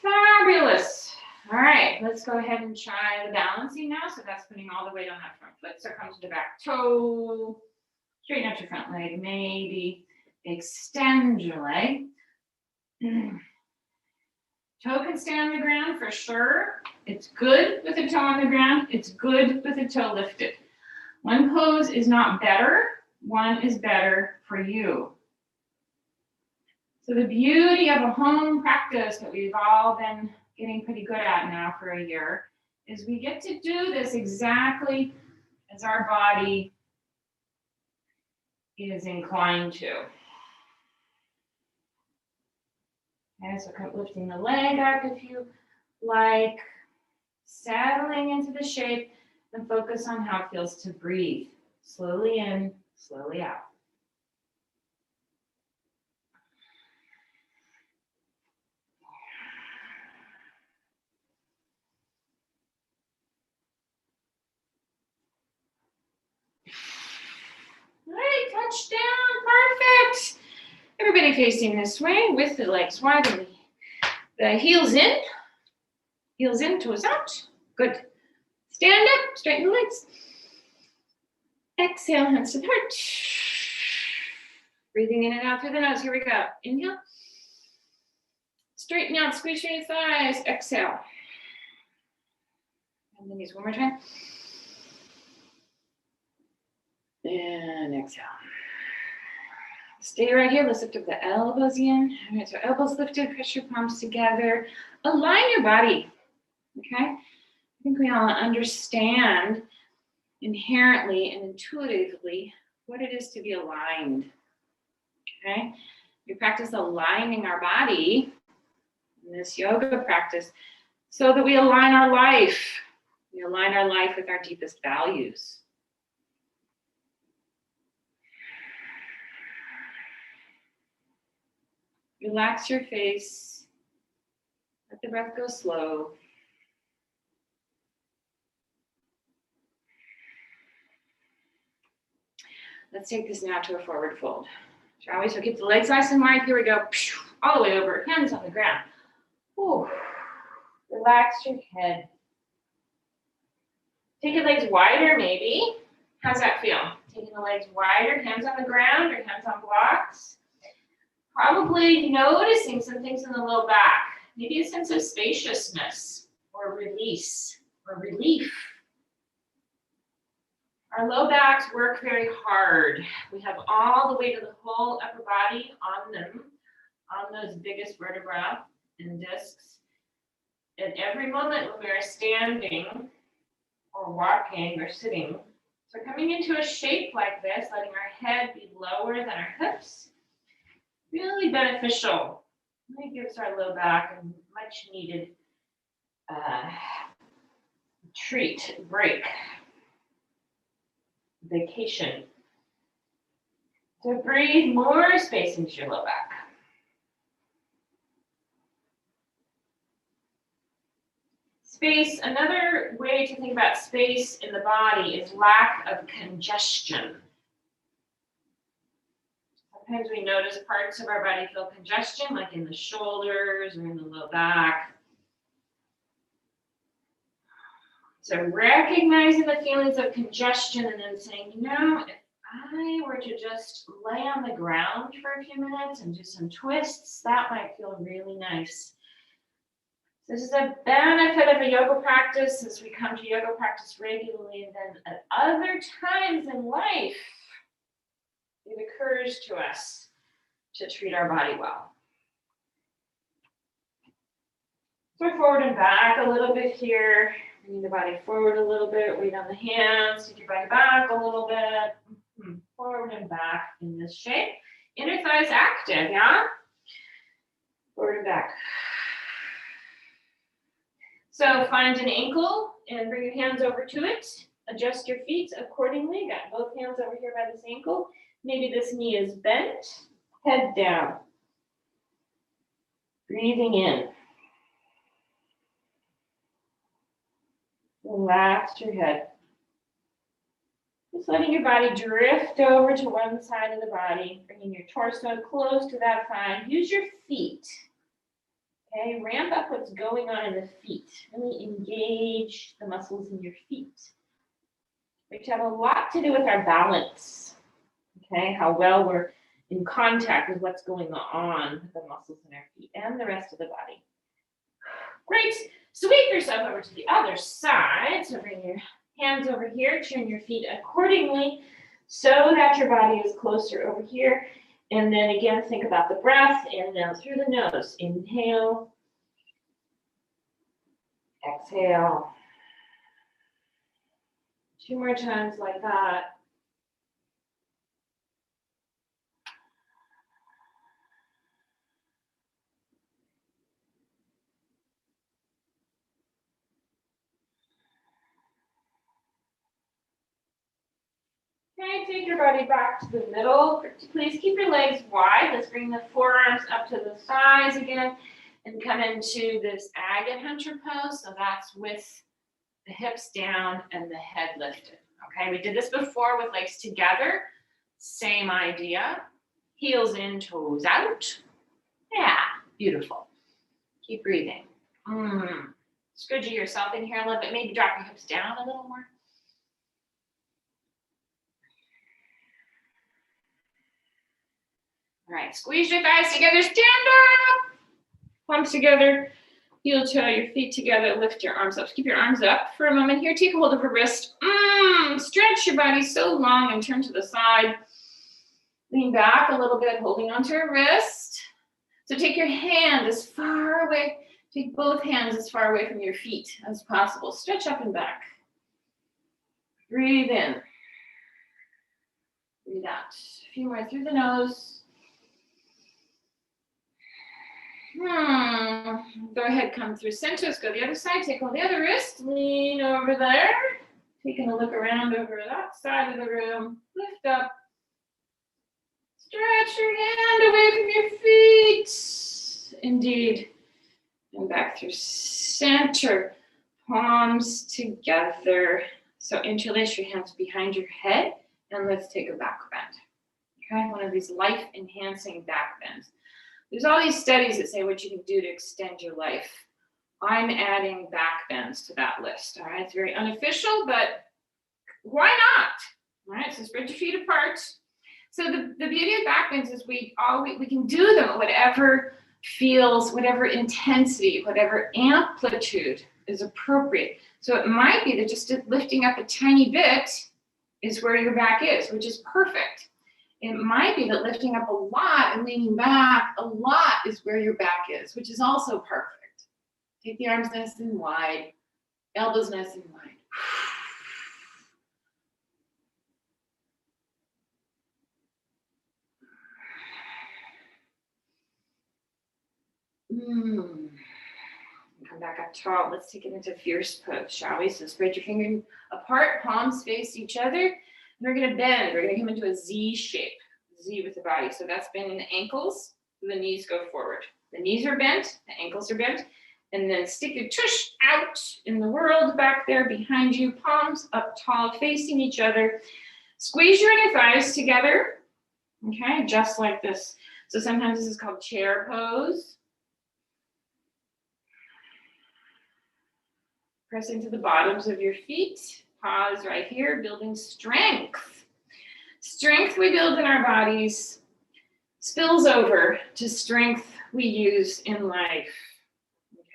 Fabulous. All right, let's go ahead and try the balancing now. So that's putting all the weight on that front foot. So come to the back toe. Straighten out your front leg. Maybe extend your leg. Toe can stay on the ground for sure. It's good with a toe on the ground. It's good with a toe lifted. One pose is not better. One is better for you. So the beauty of a home practice that we've all been getting pretty good at now for a year is we get to do this exactly as our body is inclined to. Okay, so kind of lifting the leg up if you like, settling into the shape and focus on how it feels to breathe. Slowly in, slowly out. All right, touchdown, perfect. Everybody facing this way with the legs wide and the heels in, toes out. Good. Stand up, straighten the legs. Exhale, hands to the heart. Breathing in and out through the nose. Here we go. Inhale. Straighten out, squeeze your thighs. Exhale. And then use one more time. And exhale. Stay right here. Let's lift up the elbows in. All right, so elbows lifted, press your palms together. Align your body, okay? I think we all understand inherently and intuitively what it is to be aligned, okay? We practice aligning our body in this yoga practice so that we align our life. We align our life with our deepest values. Relax your face. Let the breath go slow. Let's take this now to a forward fold. Shall we? So keep the legs nice and wide. Here we go. All the way over. Hands on the ground. Ooh. Relax your head. Take your legs wider, maybe. How's that feel? Taking the legs wider, hands on the ground or hands on blocks. Probably noticing some things in the low back. Maybe a sense of spaciousness or release or relief. Our low backs work very hard. We have all the weight of the whole upper body on them, on those biggest vertebrae and discs. At every moment when we are standing or walking or sitting, so coming into a shape like this, letting our head be lower than our hips, really beneficial. It gives our low back a much needed treat, break, vacation. So breathe more space into your low back. Space, another way to think about space in the body is lack of congestion. Sometimes we notice parts of our body feel congestion, like in the shoulders or in the low back. So recognizing the feelings of congestion and then saying, you know, if I were to just lay on the ground for a few minutes and do some twists, that might feel really nice. This is a benefit of a yoga practice as we come to yoga practice regularly, and then at other times in life, it occurs to us to treat our body well. So forward and back a little bit here. Bring the body forward a little bit. Weight on the hands. Take your body back a little bit. Forward and back in this shape. Inner thighs active, yeah? Forward and back. So find an ankle and bring your hands over to it. Adjust your feet accordingly. Got both hands over here by this ankle. Maybe this knee is bent. Head down. Breathing in. Relax your head. Just letting your body drift over to one side of the body. Bringing your torso close to that thigh. Use your feet. Okay, ramp up what's going on in the feet. Really engage the muscles in your feet. Which have a lot to do with our balance. Okay, how well we're in contact with what's going on with the muscles in our feet and the rest of the body. Great. Sweep yourself over to the other side. So bring your hands over here, turn your feet accordingly so that your body is closer over here. And then again, think about the breath. Inhale through the nose. Inhale. Exhale. 2 more times like that. Okay, take your body back to the middle. Please keep your legs wide. Let's bring the forearms up to the thighs again and come into this agate hunter pose. So that's with the hips down and the head lifted. Okay, we did this before with legs together. Same idea. Heels in, toes out. Yeah, beautiful. Keep breathing. Squidgy yourself in here a little bit. Maybe drop your hips down a little more. All right, squeeze your thighs together, stand up. Palms together, heel toe, your feet together, lift your arms up. Keep your arms up for a moment here. Take a hold of a wrist. Stretch your body so long and turn to the side. Lean back a little bit, holding onto your wrist. So take your hand as far away, take both hands as far away from your feet as possible. Stretch up and back. Breathe in. Breathe out. A few more through the nose. Go ahead, come through center. Let's go the other side. Take on the other wrist. Lean over there. Taking a look around over that side of the room. Lift up. Stretch your hand away from your feet. Indeed. And back through center. Palms together. So interlace your hands behind your head. And let's take a back bend. Okay, one of these life-enhancing back bends. There's all these studies that say what you can do to extend your life. I'm adding back bends to that list. All right, it's very unofficial, but why not? All right, so spread your feet apart. So the beauty of back bends is we can do them at whatever feels, whatever intensity, whatever amplitude is appropriate. So it might be that just lifting up a tiny bit is where your back is, which is perfect. It might be that lifting up a lot and leaning back a lot is where your back is, which is also perfect. Take the arms nice and wide, elbows nice and wide. Come back up tall. Let's take it into fierce pose, shall we? So spread your fingers apart, palms face each other. And we're going to bend. We're going to come into a Z shape, Z with the body. So that's bending the ankles. The knees go forward. The knees are bent. The ankles are bent. And then stick your tush out in the world back there behind you. Palms up tall, facing each other. Squeeze your inner thighs together. Okay, just like this. So sometimes this is called chair pose. Press into the bottoms of your feet. Pause right here, building strength. Strength we build in our bodies spills over to strength we use in life.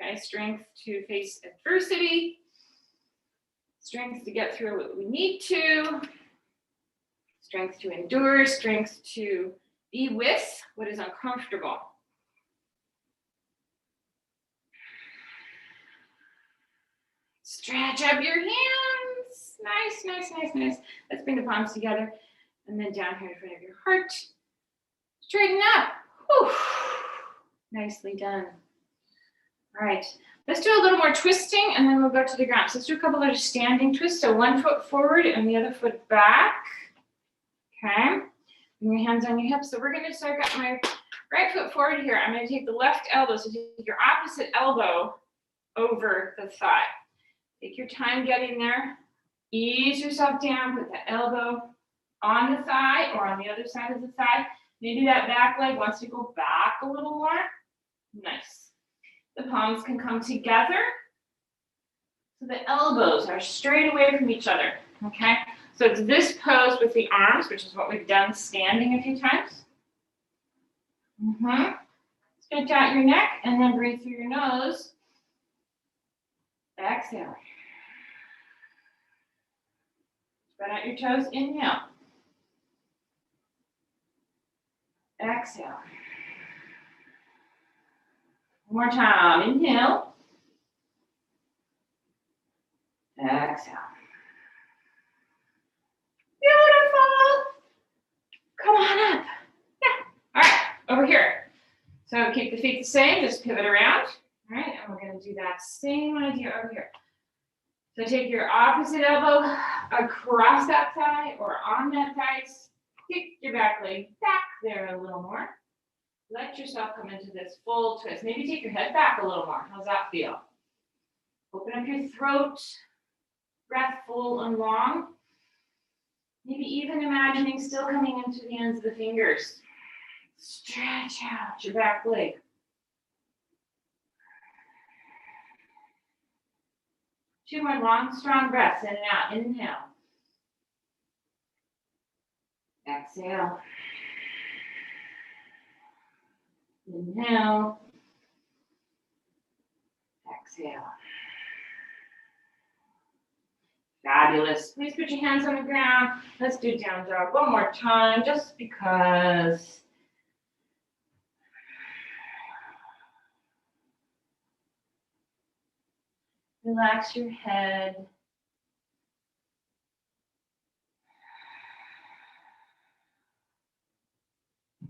Okay, strength to face adversity, strength to get through what we need to, strength to endure, strength to be with what is uncomfortable. Stretch up your hands. Nice, nice, nice, nice. Let's bring the palms together and then down here in front of your heart. Straighten up. Whew. Nicely done. All right, let's do a little more twisting and then we'll go to the ground. So let's do a couple of standing twists. So one foot forward and the other foot back. Okay, bring your hands on your hips. So we're gonna, so I've got my right foot forward here. I'm gonna take the left elbow, so take your opposite elbow over the thigh. Take your time getting there. Ease yourself down, put the elbow on the thigh or on the other side of the thigh. Maybe that back leg wants to go back a little more. Nice. The palms can come together. So the elbows are straight away from each other, okay? So it's this pose with the arms, which is what we've done standing a few times. Stretch out your neck and then breathe through your nose. Exhale. Spread out your toes, inhale. Exhale. One more time, inhale. Exhale. Beautiful. Come on up. Yeah. All right, over here. So keep the feet the same, just pivot around. All right, and we're going to do that same idea over here. So take your opposite elbow across that thigh or on that thigh. Kick your back leg back there a little more. Let yourself come into this full twist. Maybe take your head back a little more. How's that feel? Open up your throat. Breath full and long. Maybe even imagining still coming into the ends of the fingers. Stretch out your back leg. Two more long, strong breaths in and out. Inhale. Exhale. Inhale. Exhale. Fabulous. Please put your hands on the ground. Let's do down dog one more time, just because. Relax your head.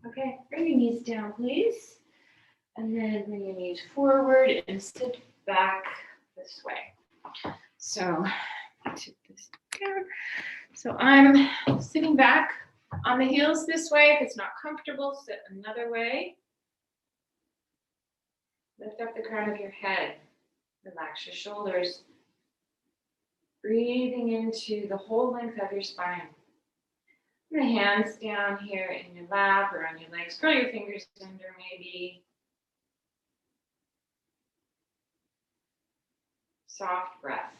Okay, bring your knees down, please. And then bring your knees forward and sit back this way. So, tip this down. So I'm sitting back on the heels this way. If it's not comfortable, sit another way. Lift up the crown of your head. Relax your shoulders. Breathing into the whole length of your spine. Your hands down here in your lap or on your legs. Curl your fingers under maybe. Soft breath.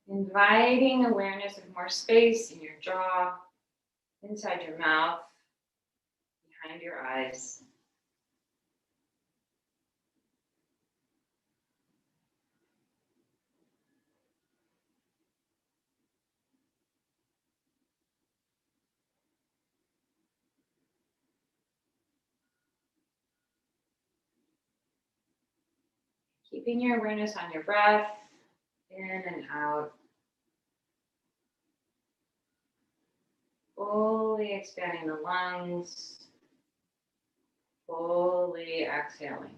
Inviting awareness of more space in your jaw, inside your mouth, behind your eyes. Keeping your awareness on your breath, in and out. Fully expanding the lungs, fully exhaling.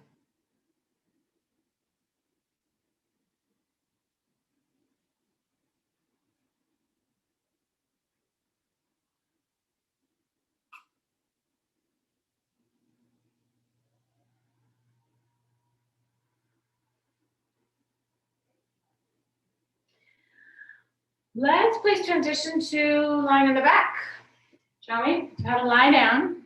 Let's please transition to lying on the back, shall we? How to lie down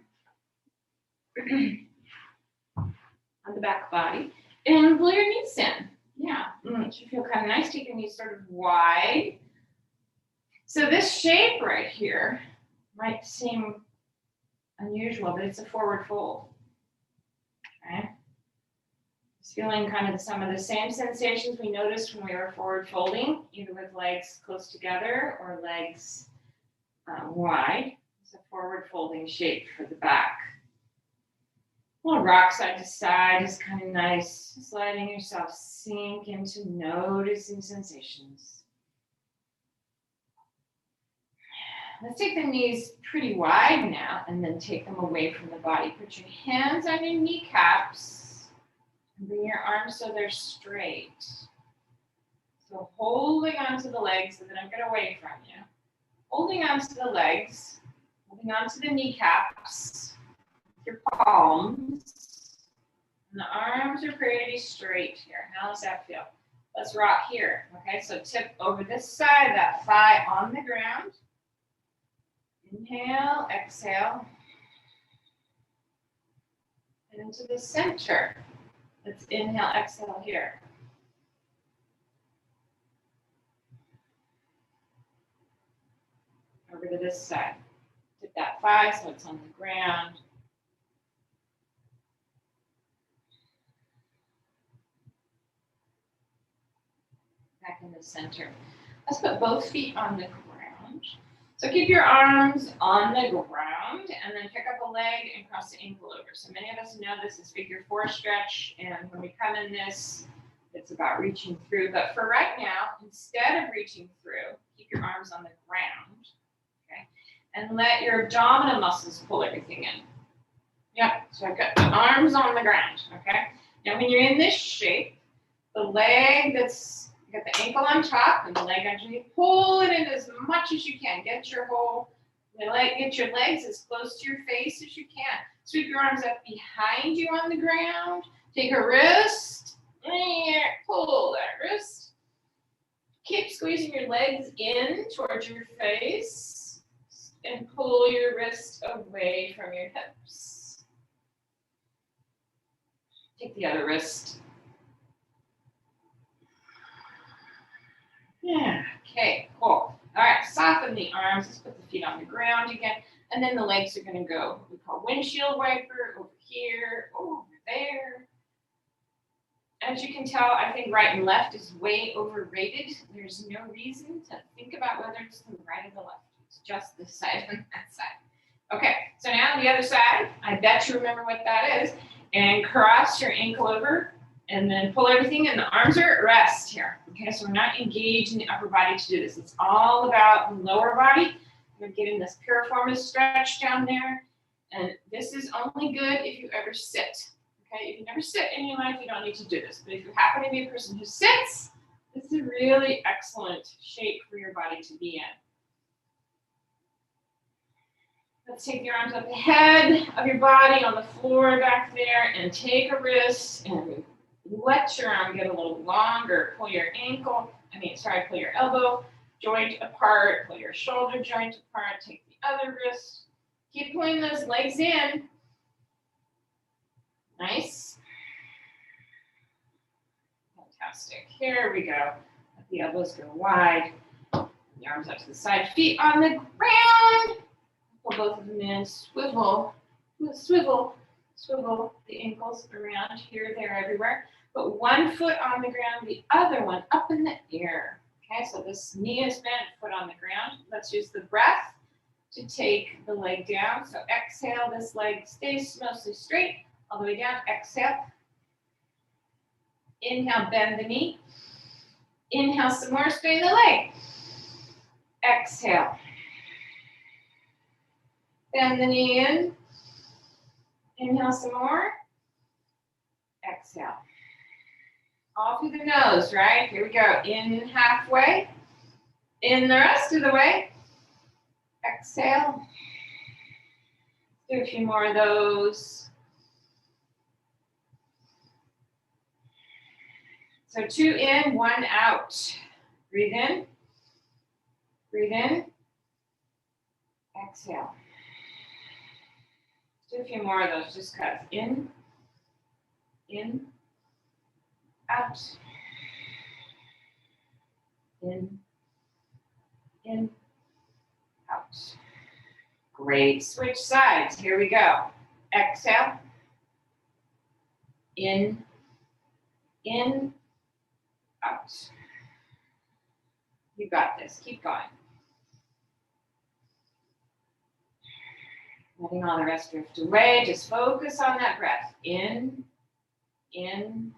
on the back body and pull your knees in. Yeah, it should feel kind of nice. Take your knees sort of wide. So this shape right here might seem unusual, but it's a forward fold. Okay. Just feeling kind of some of the same sensations we noticed when we were forward folding, either with legs close together or legs wide. It's a forward folding shape for the back. A little rock side to side is kind of nice. Just letting yourself sink into noticing sensations. Let's take the knees pretty wide now and then take them away from the body. Put your hands on your kneecaps. Bring your arms so they're straight. So holding onto the legs so they don't get away from you. Holding onto the legs, holding onto the kneecaps, your palms, and the arms are pretty straight here. How does that feel? Let's rock here. Okay, so tip over this side, that thigh on the ground. Inhale, exhale. And into the center. Let's inhale, exhale here. Over to this side. Tip that thigh so it's on the ground. Back in the center. Let's put both feet on the ground. So keep your arms on the ground and then pick up a leg and cross the ankle over. So many of us know this is figure 4 stretch, and when we come in this, it's about reaching through. But for right now, instead of reaching through, keep your arms on the ground, okay? And let your abdominal muscles pull everything in. Yep, so I've got the arms on the ground, okay? Now when you're in this shape, the leg that's, you got the ankle on top and the leg underneath, pull it in as much as you can. Get your legs as close to your face as you can. Sweep your arms up behind you on the ground. Take a wrist, pull that wrist. Keep squeezing your legs in towards your face and pull your wrist away from your hips. Take the other wrist. Yeah, okay, cool. All right, soften the arms. Let's put the feet on the ground again. And then the legs are going to go, what we call windshield wiper, over here, over there. As you can tell, I think right and left is way overrated. There's no reason to think about whether it's the right or the left. It's just this side and that side. Okay, so now the other side, I bet you remember what that is. And cross your ankle over and then pull everything and the arms are at rest here. Okay, so we're not engaged in the upper body to do this. It's all about the lower body. We're getting this piriformis stretch down there. And this is only good if you ever sit. Okay, if you never sit in your life, you don't need to do this. But if you happen to be a person who sits, this is a really excellent shape for your body to be in. Let's take your arms up ahead of your body on the floor back there and take a wrist and let your arm get a little longer. Pull your pull your elbow joint apart, pull your shoulder joint apart, take the other wrist. Keep pulling those legs in. Nice. Fantastic. Here we go. Let the elbows go wide. The arms up to the side, feet on the ground. Pull both of them in, swivel, swivel, swivel the ankles around here, there, everywhere. Put one foot on the ground, the other one up in the air. Okay, so this knee is bent, foot on the ground. Let's use the breath to take the leg down. So exhale, this leg stays mostly straight, all the way down. Exhale. Inhale, bend the knee. Inhale some more, straighten the leg. Exhale. Bend the knee in. Inhale some more. Exhale. All through the nose, right? Here we go. In halfway. In the rest of the way. Exhale. Do a few more of those. So 2 in, 1 out. Breathe in. Breathe in. Exhale. Do a few more of those, just because. In, out, in, out. Great. Switch sides. Here we go. Exhale. In, out. You got this. Keep going. Letting all the rest drift away. Just focus on that breath. In, out.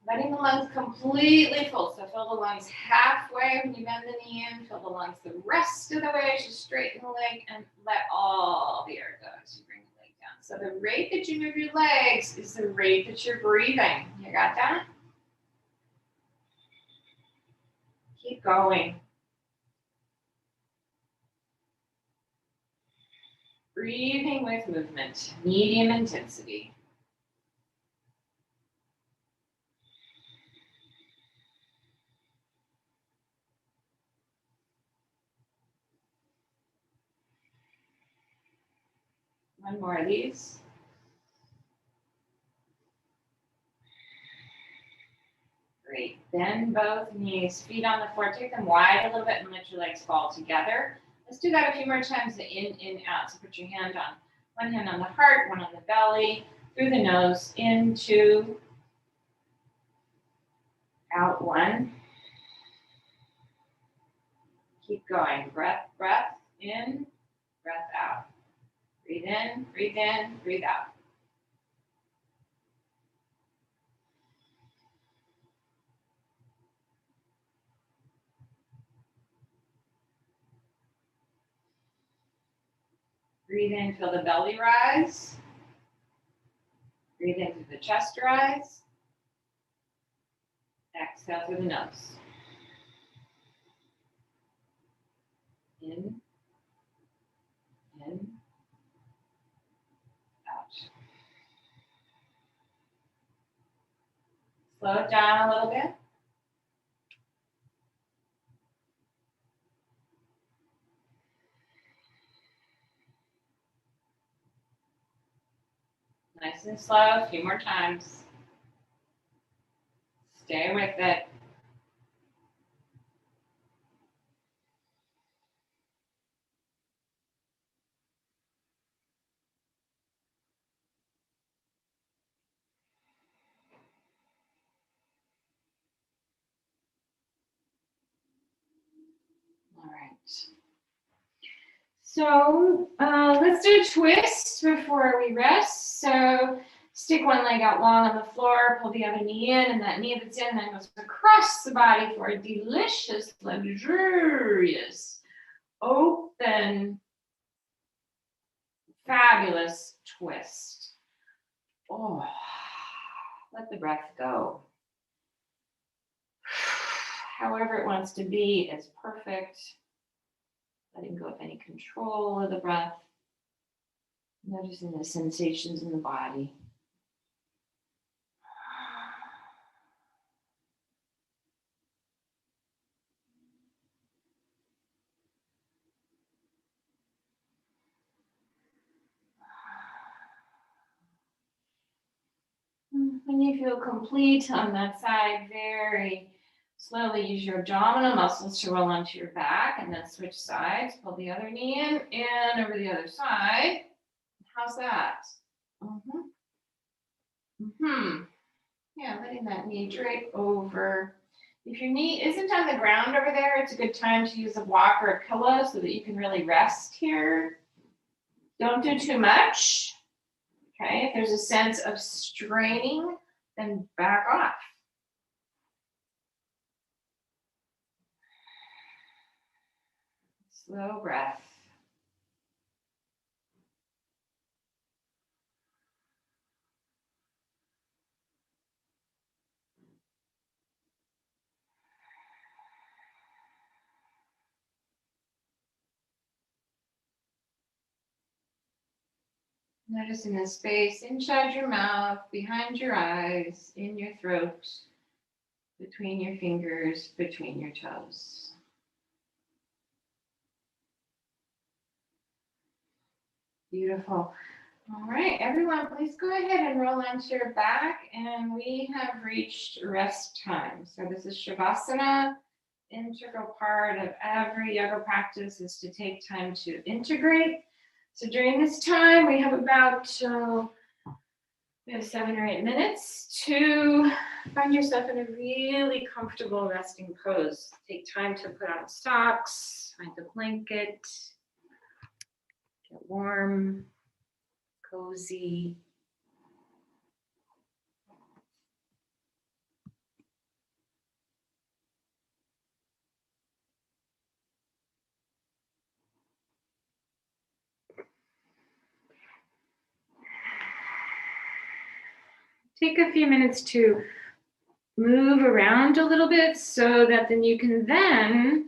Letting the lungs completely full. So fill the lungs halfway when you bend the knee in. Fill the lungs the rest of the way as you straighten the leg and let all the air go as you bring the leg down. So the rate that you move your legs is the rate that you're breathing. You got that? Keep going. Breathing with movement, medium intensity. One more of these. Great. Bend both knees, feet on the floor. Take them wide a little bit and let your legs fall together. Let's do that a few more times. The in, out. So put your hand on one hand on the heart, one on the belly, through the nose, in 2, out 1. Keep going. Breath in, breath out. Breathe in, breathe out. Breathe in, feel the belly rise. Breathe in through the chest rise. Exhale through the nose. In, out. Slow it down a little bit. Nice and slow, a few more times. Stay with it. All right. So let's do a twist before we rest. So stick one leg out long on the floor, pull the other knee in, and that knee that's in then goes across the body for a delicious, luxurious, open, fabulous twist. Oh, let the breath go. However it wants to be is perfect. Letting go of any control of the breath. Noticing the sensations in the body. When you feel complete on that side, very slowly use your abdominal muscles to roll onto your back and then switch sides. Pull the other knee in and over the other side. How's that? Yeah, letting that knee drape over. If your knee isn't on the ground over there, it's a good time to use a block or a pillow so that you can really rest here. Don't do too much. Okay, if there's a sense of straining, then back off. Slow breath. Noticing the space inside your mouth, behind your eyes, in your throat, between your fingers, between your toes. Beautiful. All right, everyone, please go ahead and roll onto your back, and we have reached rest time. So this is Shavasana. Integral part of every yoga practice is to take time to integrate. So during this time, we have about 7 or 8 minutes to find yourself in a really comfortable resting pose. Take time to put on socks, find a blanket, get warm, cozy. Take a few minutes to move around a little bit so that then you can then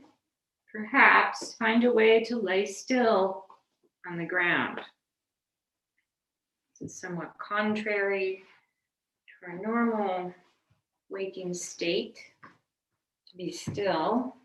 perhaps find a way to lay still on the ground. This is somewhat contrary to our normal waking state, to be still.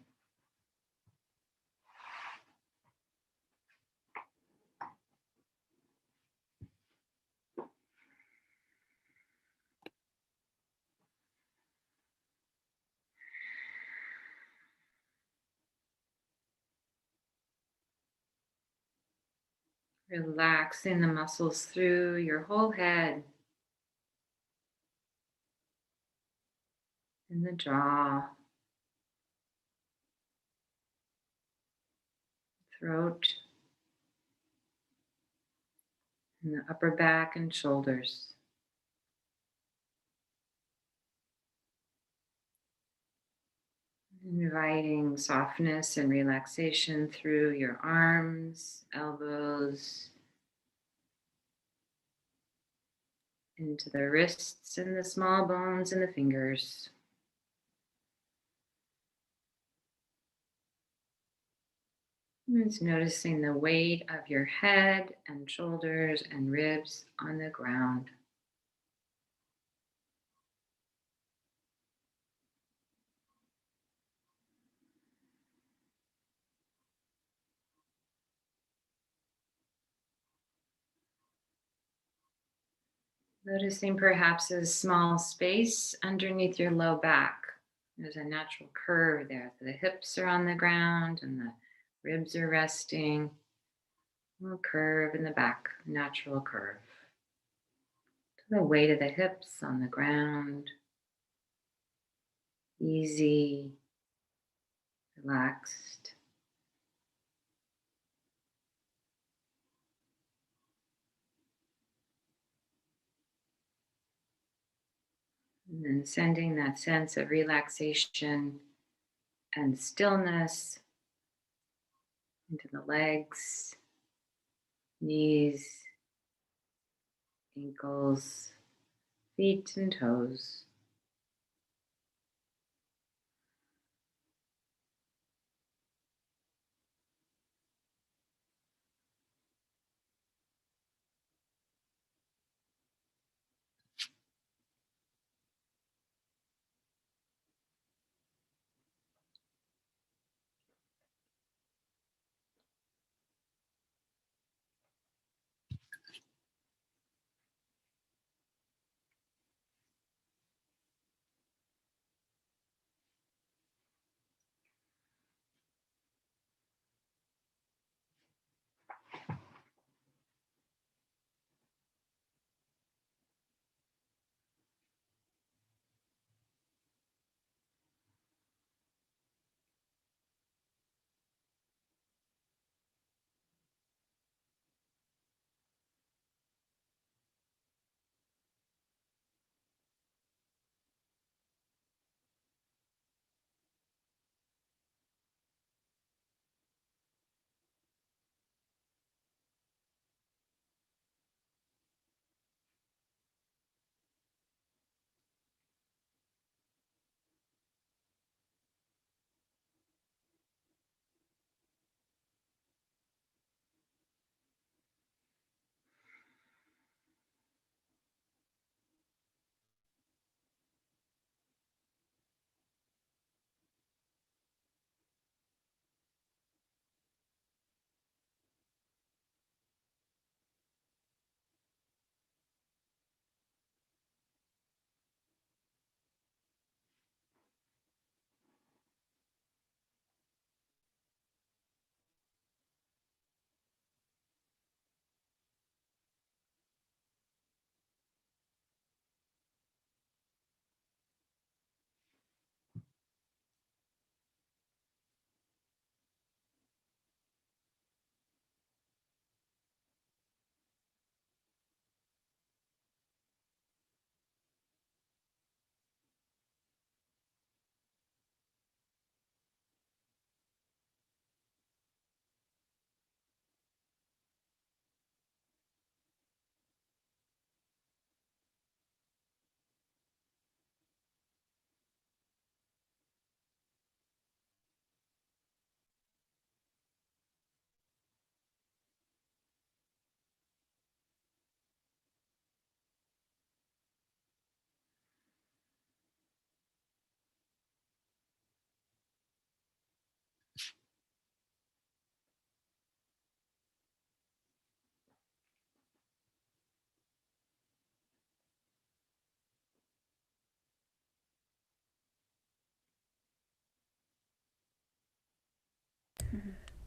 Relaxing the muscles through your whole head and the jaw, throat, and the upper back and shoulders. Inviting softness and relaxation through your arms, elbows, into the wrists and the small bones and the fingers. Just noticing the weight of your head and shoulders and ribs on the ground. Noticing perhaps a small space underneath your low back. There's a natural curve there. The hips are on the ground and the ribs are resting. A little curve in the back, natural curve. The weight of the hips on the ground. Easy, relaxed. And then sending that sense of relaxation and stillness into the legs, knees, ankles, feet, and toes.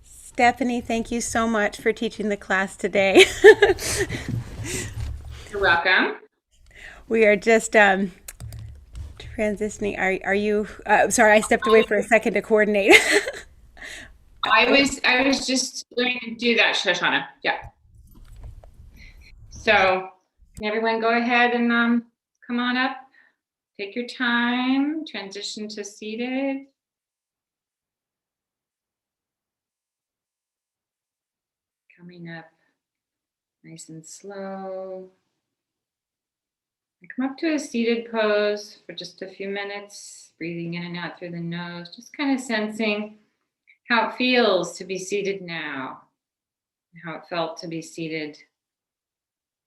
Stephanie, thank you so much for teaching the class today. You're welcome. We are just transitioning. Are you? Sorry, I stepped away for a second to coordinate. I was just going to do that, Shoshana. Yeah. So can everyone go ahead and come on up? Take your time, transition to seated. Coming up nice and slow. Come up to a seated pose for just a few minutes, breathing in and out through the nose, just kind of sensing how it feels to be seated now, and how it felt to be seated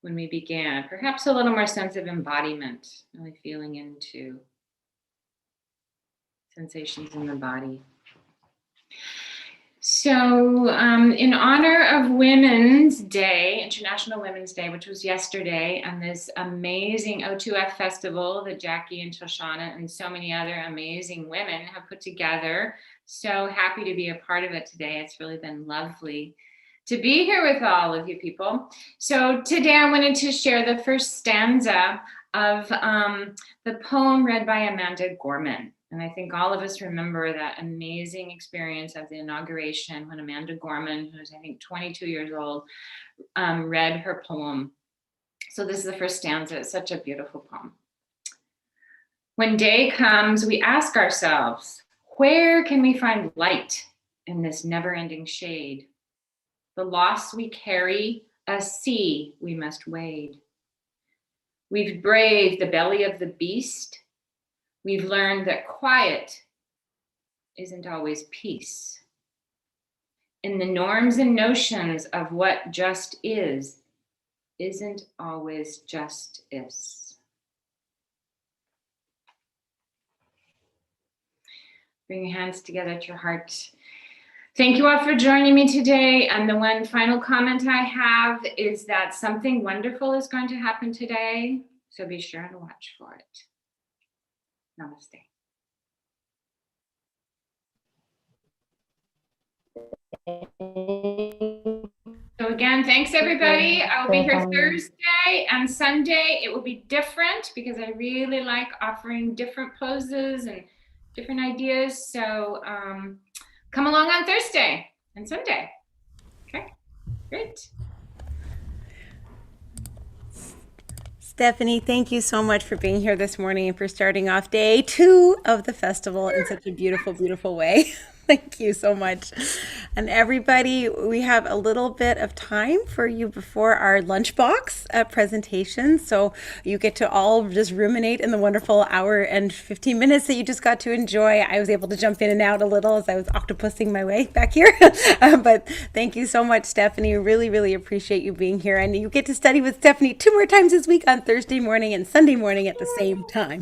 when we began. Perhaps a little more sense of embodiment, really feeling into sensations in the body. So, in honor of Women's Day, International Women's Day, which was yesterday, and this amazing O2F festival that Jackie and Shoshana and so many other amazing women have put together. So happy to be a part of it today. It's really been lovely to be here with all of you people. So today I wanted to share the first stanza of the poem read by Amanda Gorman. And I think all of us remember that amazing experience of the inauguration when Amanda Gorman, who's I think 22 years old, read her poem. So this is the first stanza. It's such a beautiful poem. When day comes, we ask ourselves, where can we find light in this never-ending shade? The loss we carry, a sea we must wade. We've braved the belly of the beast. We've learned that quiet isn't always peace. In the norms and notions of what just is, isn't always just is. Bring your hands together at your heart. Thank you all for joining me today. And the one final comment I have is that something wonderful is going to happen today. So be sure to watch for it. Namaste. So again, thanks everybody. I'll be here Thursday and Sunday. It will be different because I really like offering different poses and different ideas. So come along on Thursday and Sunday. Okay, great. Stephanie, thank you so much for being here this morning and for starting off day 2 of the festival in such a beautiful, beautiful way. Thank you so much. And everybody, we have a little bit of time for you before our lunchbox presentation. So you get to all just ruminate in the wonderful hour and 15 minutes that you just got to enjoy. I was able to jump in and out a little as I was octopusing my way back here. But thank you so much, Stephanie. Really, really appreciate you being here. And you get to study with Stephanie 2 more times this week on Thursday morning and Sunday morning at the same time.